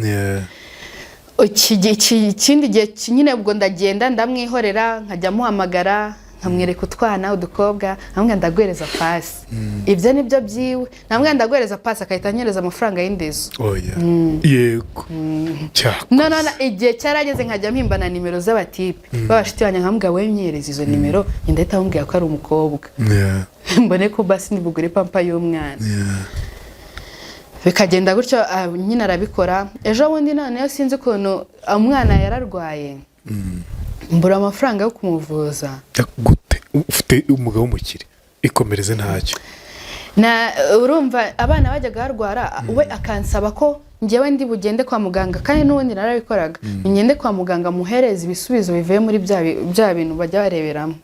Ikindi gihe nyine ubwo ndagenda ndamwihorera nkajya muhamagara nkamwereka utwana udukobwa namwe ndagwereza pasi. Ibyo nibyo byiwe namwe ndagwereza pasi akahita anyereza amafaranga y'indezo.
Oya yego cyako
no igihe cyarageze nkajya mpimbana nimero z'abatipe babashiti banya nkamubwa we myereza izo nimero ndahita mubwira ko ari umukobwa mbone ko basi nibugure pampa y'umwana. Bikagenda gutyo nyine arabikora. Ejo bundi noneho sinzi ukuntu umwana yararwaye mbura amafaranga yo kumuvuza.
Gute ufite umugabo w'umukire ikomereze ntacyo
na urumva abana bajyaga barwara we akansaba ko ngewe ndi bugende kwa muganga kandi n'ubundi narabikoraga ngende kwa muganga muhereza ibisubizo bivuye muri bya bintu bajya bareberamo.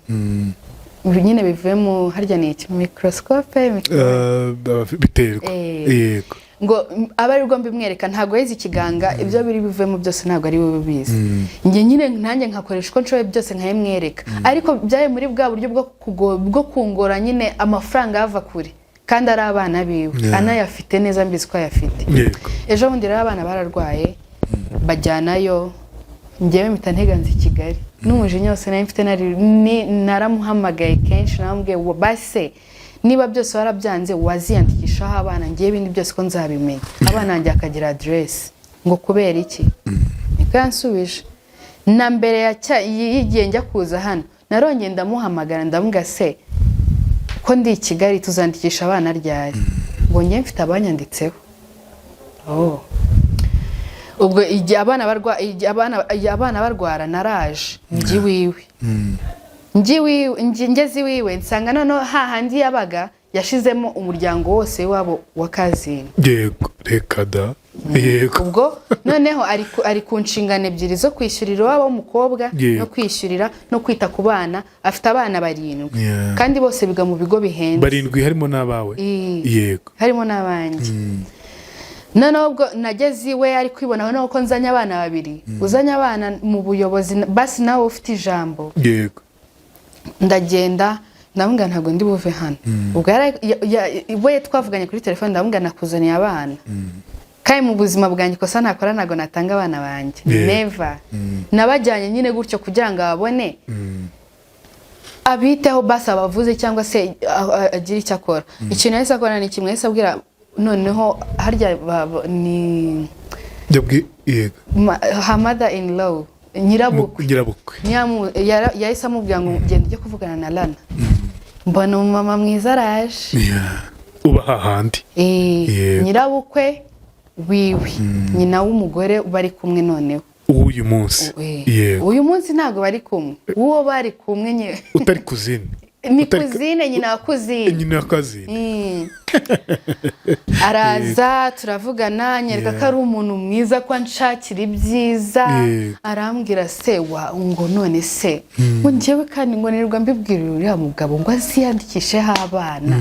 Nyine bivuye mu harya ni iki microscope
biterwa yego
ngo abarirwa mbimwereka ntago yezi ikiganga ibyo biri bivemo byose ntago ari we bibizi. Nge nyine nanjye nkakoresha uko nshoboye byose nkayemwereka ariko byaye muri bwa buryo bwo kungora nyine amafaranga yava kure kandi ari abana biwe anayafite neza mbizi ko ayafite. Ejo bundi rero abana bararwaye bajyanayo ngewe mpita nteganza i Kigali n'umujinya wose nari mfite naramuhamagaye kenshi namubwiye base niba byose warabyanze waziyandikishaho abana ngiye ibindi byose ko nzabimenya abana njye akagira address ngo kubera iki. Niko yansubije na mbere y'igihe njya kuza hano narongeye ndamuhamagara ndamubwira se ko ndi i Kigali tuzandikisha abana ryari ngo ngiye mfite abanyanditseho. Ubwo igihe abana barwara naraje ngeze iwiwe nsanga noneho hahandi yabaga yashizemo umuryango wose wabo wa kazini.
Yego reka da yego
ubwo noneho ari ku nshingano ebyiri zo kwishyurira wabo umukobwa no kwishyurira no kwita ku bana. Afite abana 7 kandi bose biga mu bigo bihenze
7 harimo n'abawe. Yego
harimo n'abandi. Noneho ubwo nageze iwe ari kwibona no ko nzanya abana 2 uzanya abana mu buyobozi basi nawe ufite ijambo.
Yego
ndagenda ndamubwira ntago ndi buve hano. Ubwo we twavuganye kuri telefone ndamubwira nakuzaniye abana kandi mu buzima bwanjye kosa ntakora ntago natanga abana banjye never. Nabajyanye nyine gutyo kugira ngo babone abiteho basi abavuze cyangwa se agira icyo akora. Ikintu yahise akora ni kimwe yahise abwira noneho harya ni
yego
her mother in law nyirabukwe yahise amubwira ngo genda ujye kuvugana na Lana mbona umumama mwiza araje
uba hahandi
nyirabukwe wiwe nyina w'umugore bari kumwe noneho
uyu munsi.
Uyu munsi ntago bari kumwe uwo bari kumwe nye
utari kuzine
ni kuzine nyina wa kuzine araza turavugana nyereka ko ari umuntu mwiza ko anshakira ibyiza. Arambwira se ngo none se ngo njyewe kandi ngo nirwa mbibwirira uriya mugabo ngo aziyandikisheho abana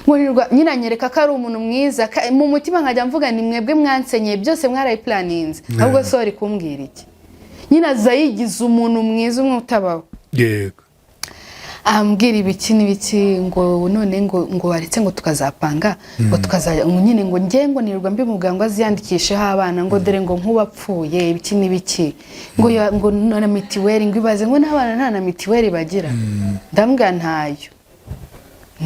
ngo nirwa nyina nyereka ko ari umuntu mwiza mu mutima nkajya mvuga ni mwebwe mwansenyeye byose mwarayiplaninze ahubwo se wari kumbwira iki. Nyina zayigize umuntu mwiza umwe utabaho.
Yego
ambwira ibiki n'ibiki ngo none ngo waretse ngo tukazapanga ngo tukazajya nyine ngo ngiye ngo nirwa mbimuganga aziyandikisheho abana ngo dore ngo nkubapfuye ibiki n'ibiki ngo none mitiweri ngo ibaze ngo n'abana nta na mitiweri bagira. Ndambwira ntayo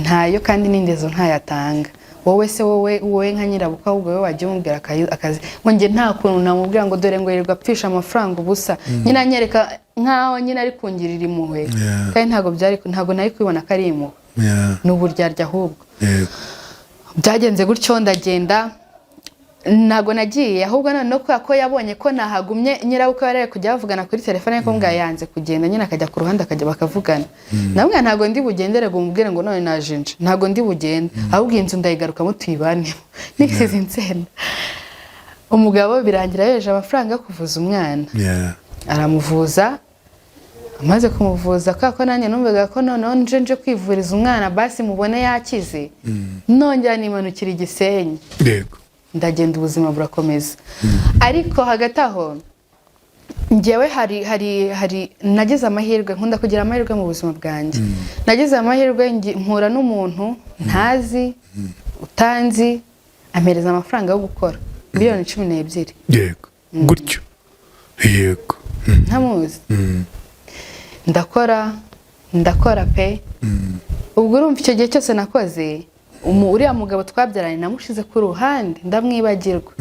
ntayo kandi n'indezo ntayatanga. Wowe se wowe nka nyirabukwe ahubwo wowe wajya umubwira akazi ngo njye nta kuntu namubwira ngo dore ngo yirirwa apfisha amafaranga ubusa. Nyine anyereka nkaho nyine ari kungirira impuhwe kandi ntago nari kubibona ko ari impuhwe n'uburyarya ahubwo. Byagenze gutyo ndagenda ntago nagiye ahubwo noneho ko yabonye ko nahagumye nyirabukwe yari kujya bavugana kuri telefone ko mbwa yanze kugenda nyine akajya ku ruhande akajya bakavugana. Namwe ntago ndi bugendere ngo umubwire ngo none najinje ntago ndi bugende ahubwo inzu ndayigarukamo tuyibanemo nisize insenda. Umugabo birangira yeje amafaranga kuvuza umwana aramuvuza. Amaze kumuvuza kako nanjye numvaga ko noneho nje kwivuriza umwana basi mubone yakize nongera nimanukira Igisenyi.
Yego
Ndagenda ubuzima burakomeza. Ariko hagati aho njyewe hari nagize amahirwe nkunda kugira amahirwe mu buzima bwanjye. Nagize amahirwe mpura n'umuntu ntazi utanzi ampereza amafaranga yo gukora miliyoni 12.
Yego gutyo yego
ntamuzi. Ndakora pe. Ubwo urumva icyo gihe cyose nakoze uriya mugabo twabyaranye namushize ku ruhande ndamwibagirwa.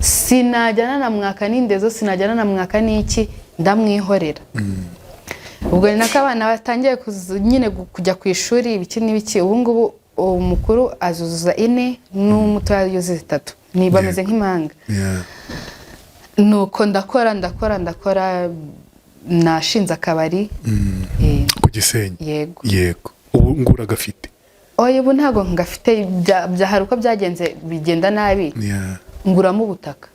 Sinajyana na mwaka n'indezo sinajyana na mwaka n'iki ndamwihorera. Ubwo ni nako abana batangiye nyine kujya ku ishuri ibiki n'ibiki. Ubu ngubu umukuru azuzuza 4 n'umuto yuzuza 3 ni bameze nk'impanga. Nuko ndakora nashinze akabari
ku Gisenyi.
Yego
ubu ngura gafite
ubu ntago ngafite hari uko byagenze bigenda nabi nguramo ubutaka.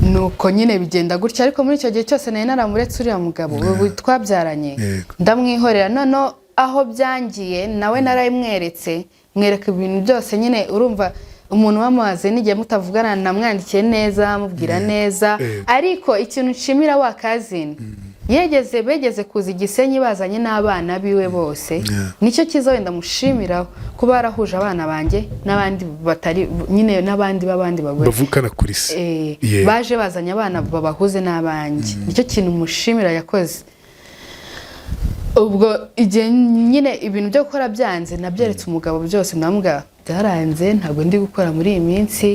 Nuko nyine bigenda gutya ariko muri icyo gihe cyose nari naramuretse uriya mugabo ubu twabyaranye ndamwihorera. None aho byangiye nawe narayimweretse mwereka ibintu byose nyine urumva umuntu wamaze n'igihe mutavugana namwandikiye neza mubwira neza. Ariko ikintu nshimira wakazini begeze kuza Igisenyi bazanye n'abana biwe bose nicyo kiza wenda mushimira kuba barahuje abana banjye n'abandi batari nyine n'abandi bagore
bavukana kuri se
baje bazanye abana babahuze n'abanjye. Nicyo kintu mushimira yakoze. Ubwo igihe nyine ibintu byo gukora byanze nabyeretse umugabo byose ndamubwira byaranze ntabwo ndi gukora muri iyi minsi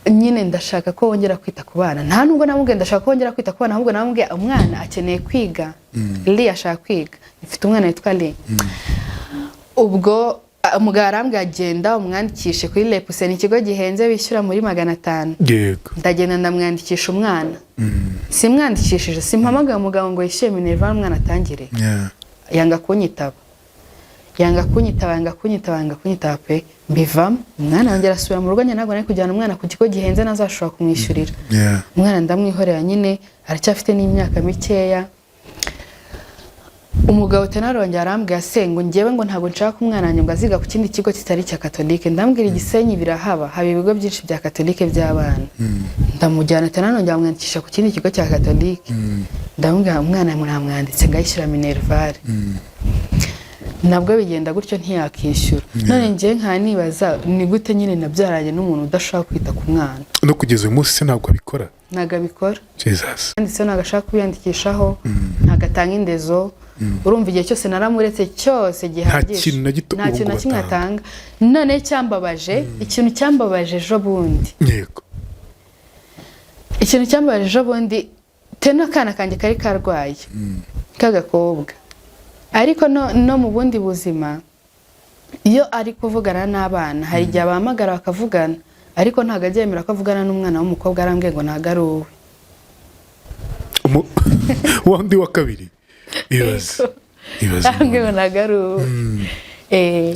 nyine ndashaka ko wongera kwita ku bana. Nta nubwo namubwiye ndashaka ko wongera kwita ku bana ahubwo namubwiye umwana akeneye kwiga. Li ashaka kwiga ifite umwana witwa Li. Ubwo umugabo arambwira agenda umwandikishe kuri Lepuse ni ikigo gihenze bishyura muri 500.
Yego
Ndagenda ndamwandikisha umwana. Simwandikishije simpamagaye umugabo ngo yishyure Minerva umwana atangire. Yanga kunyitaba pe mbivamo. Umwana wanjye arasubira mu rugo nyine ntabwo nari kujyana umwana ku kigo gihenze nazashobora kumwishyurira. Umwana ndamwihorera nyine aracyafite n'imyaka mikeya. Umugabo tenarongera arambwira se ngo njyewe ngo ntabwo nshaka umwana wanjye ngo aziga ku kindi kigo kitari cya Katolike. Ndambwira Igisenyi birahaba haba ibigo byinshi bya Katolike by'abana. Ndamujyana tenarongera amwandikisha ku kindi kigo cya Katolike. Ndamubwira umwana muramwanditse ngayishyura Minerva. Nabwo bigenda gutyo ntiyakishyura. None ngiye nkanibaza ni gute nyine nabyaranye n'umuntu udashaka kwita ku mwana.
No kugeza uyu munsi ntabwo abikora.
Nagabikora.
Jesus.
Ndetse nagashaka kwiyandikishaho nagatanga indezo. Urumva igihe cyose naramuretse cyose gihagije. Nta kintu na kimwe atanga. None ikintu cyambabaje ejo bundi.
Yego.
Ikintu cyambabaje ejo bundi teno kana kanjye kari karwaye. Kagakobwa. Ariko no mu bundi buzima iyo ari kuvugana n'abana hari igihe abahamagara bakavugana ariko ntago abyemera ko avugana n'umwana w'umukobwa arambwiye ngo ntago ari uwe.
Wandi wa kabiri ibaze
arambwiye ngo ntago ari uwe.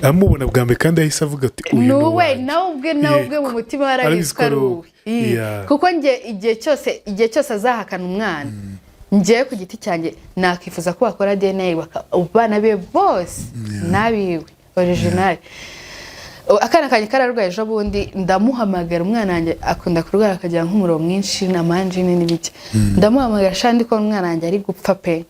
Amubona bwa mbere kandi ahise avuga ati
uyu nuwe nawe ubwe mu mutima warabizi ko ari uwe. Kuko igihe cyose azahakana umwana njye ku giti cyanjye nakifuza ko bakora DNA abana be bose nabiwe original. Akana kanye kararwaye ejo bundi ndamuhamagara umwana wanjye akunda kurwara akagira nk'umuro mwinshi na manjine n'ibiki. Ndamuhamagara shandi ko umwana wanjye ari gupfa pe.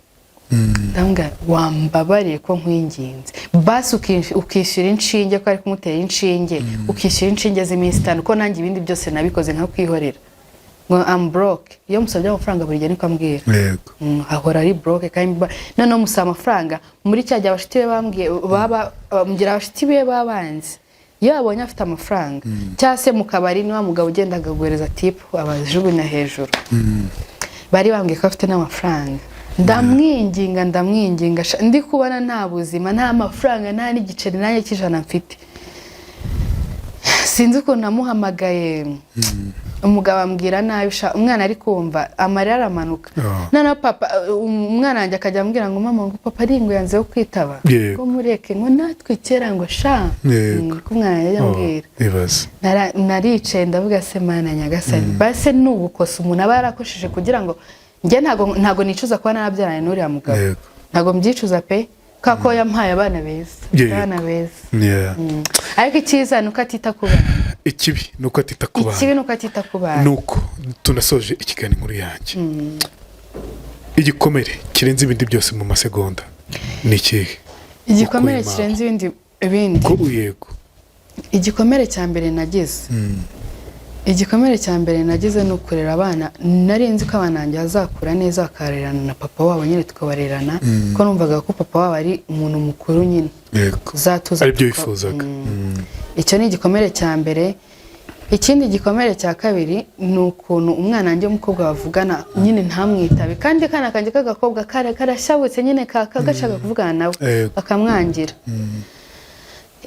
Ndambwira wambabariye ko nkwinginze basi ukishyura inshinge ko ari kumutera inshinge ukishyura inshinge z'iminsi 5 ko nanjye ibindi byose nabikoze nka kwihorera. ngo am broke, iyo musabye amafaranga buri gihe niko ambwira.
yego
Ahora ari broke kandi noneho musaba amafaranga muri cya gihe abashiti be bambwiye mugira abashiti be babanze iyo abonye afite amafaranga cyangwa se mu kabari niwa mugabo ugenda agaguhereza tip abajugunya hejuru. Bari bambwiye ko afite n'amafaranga, ndamwinginga ndi kubona nta buzima nta mafaranga nta n'igiceri nanjye cy'ijana mfite. Sinzi ukuntu namuhamagaye, umugabo ambwira nabi, umwana ari kumva amarira aramanuka. Noneho papa umwana wanjye akajya ambwira ngo mama ngo papa ari ngo yanze yo kwitaba ngo mureke ngo natwe kera ngo sha ko umwana yambwira. Naricaye ndavuga se mana nyagasani, base n'ubukosa umuntu aba yarakosheje kugira ngo njye ntago nicuza kuba narabyaranye n'uriya mugabo, ntago mbyicuza pe kako yampaye abana beza. Ariko icyiza nuko atita ku bana,
ikibi nuko atita ku bana. Nuko tunasoje ikiganiro inkuru yanjye. Igikomere kirenze ibindi byose mu masegonda ni ikihe?
Igikomere kirenze ibindi
ko yego.
Igikomere cya mbere nagize ni ukurera abana. Nari nzi ko abana banjye bazakura neza bakarerana na papa wabo, nyine tukabarerana ko numvaga ko papa wabo ari umuntu mukuru nyine uzatuza
ari byo yifuzaga.
Icyo ni igikomere cya mbere. Ikindi gikomere cya kabiri ni ukuntu umwana wanjye w'umukobwa bavugana nyine ntamwitabe, kandi kana kanjye k'agakobwa karashabutse nyine kagashaka kuvugana nawe akamwangira.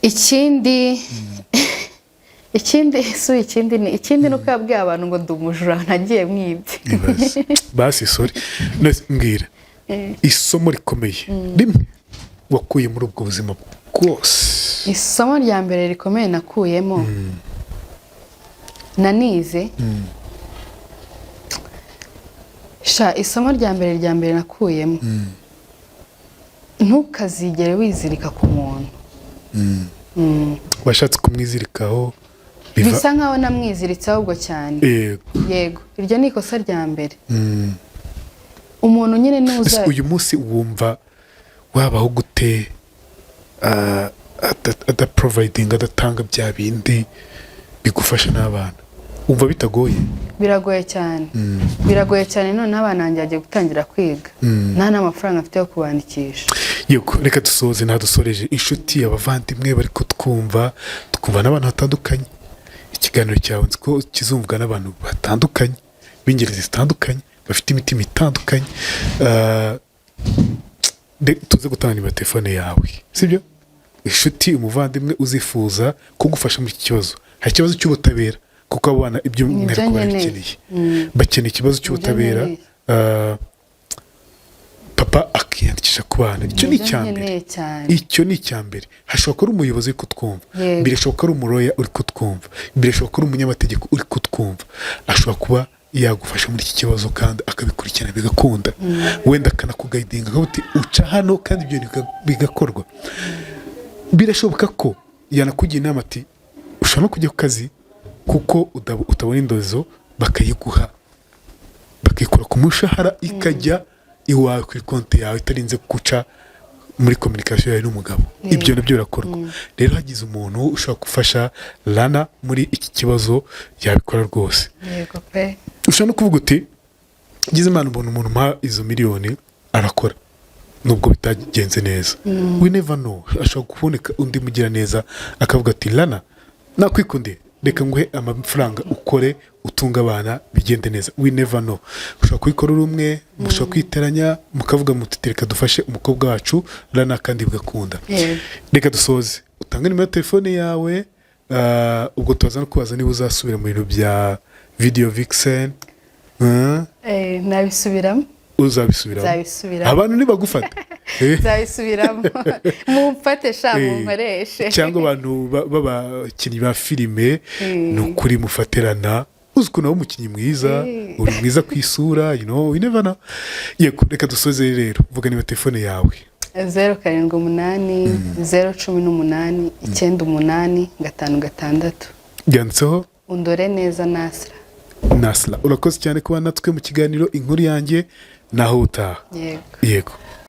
Ikindi nuko yabwiye abantu ngo ndumujura nagiye mwibye.
Basi sorry mbwira isomo rikomeye rimwe wakuye muri ubwo buzima bwose.
Isomo rya mbere rikomeye nakuyemo nanize isomo rya mbere nakuyemo ntukazigere wizirika ku muntu.
Washatse kumwizirikaho
bisa nkaho namwiziritse ahubwo cyane. Yego iryo ni ikosa rya mbere. Umuntu nyine nuza
uyu munsi wumva wabaho gute adatanga bya bindi bigufasha n'abana? Umva bitagoye?
Biragoye cyane none abana banjye bagiye gutangira kwiga nta n'amafaranga afite yo kubandikisha.
Yego reka dusoze nadusoreje inshuti abavandimwe bari twumva n'abantu batandukanye. Ikiganiro cyawe nzi ko kizumvwa n'abantu batandukanye b'ingeri zitandukanye bafite imitima itandukanye. Tuze gutanga nimero telefone yawe, sibyo? Inshuti umuvandimwe uzifuza kugufasha muri iki kibazo. Hari ikibazo cy'ubutabera kuko abana ibyo mwereko barakeneye, bakeneye ikibazo cy'ubutabera. Papa akiyandikisha ku bana. Icyo ni icyambere. Hashobora kuba umuyobozi uri kutwumva, birashoboka ko ari umuroya uri kutwumva, birashoboka ko ari umunyamategeko uri kutwumva, ashobora kuba yagufasha muri iki kibazo kandi akabikurikirana bigakunda. Wenda akanakugayidinga akavuga uca hano kandi ibyo bigakorwa. Birashoboka ko yanakugira inama ati ushobora no kujya ku kazi kuko utabona indozo, bakayiguha bakikura ku mushahara ikajya iwawe kuri konti yawe itarinze guca muri communication yawe n'umugabo. Ibyo nabyo birakorwa. Rero hagize umuntu ushobora gufasha Lana muri iki kibazo yabikora rwose.
Yego pe.
Ushobora no kuvuga uti gize Imana ubona umuntu mpa izo miliyoni arakora nubwo bitagenze neza. We never know. Ashobora kuboneka undi mugira neza akavuga ati Lana nakwikundiye reka nguhe amafaranga ukore utunga abana bigende neza. We never know. Ushobora kubikora umwe, mushobora kwiteranya mukavuga muti reka dufashe umukobwa wacu Lana kandi bigakunda. Reka dusoze utanga nimero telefone yawe, ubwo tubaza no kubaza niba uzasubira mu bintu bya video vixen.
Nabisubiramo.
Uzabisubiramo. Abantu nibagufata
nzabisubiramo mumfate sha munkoreshe.
Cyangwa abantu b'abakinnyi ba filime ni ukuri mufaterana. Uzi ukuntu aba umukinnyi mwiza, uri mwiza ku isura, we never know. Yego reka dusoze rero vuga niba telefone yawe.
078 018 98
yanditseho
Undore neza
Nasra. Urakoze cyane kuba natwe mu kiganiro inkuru yanjye naho utaha.
Yego.
Yego.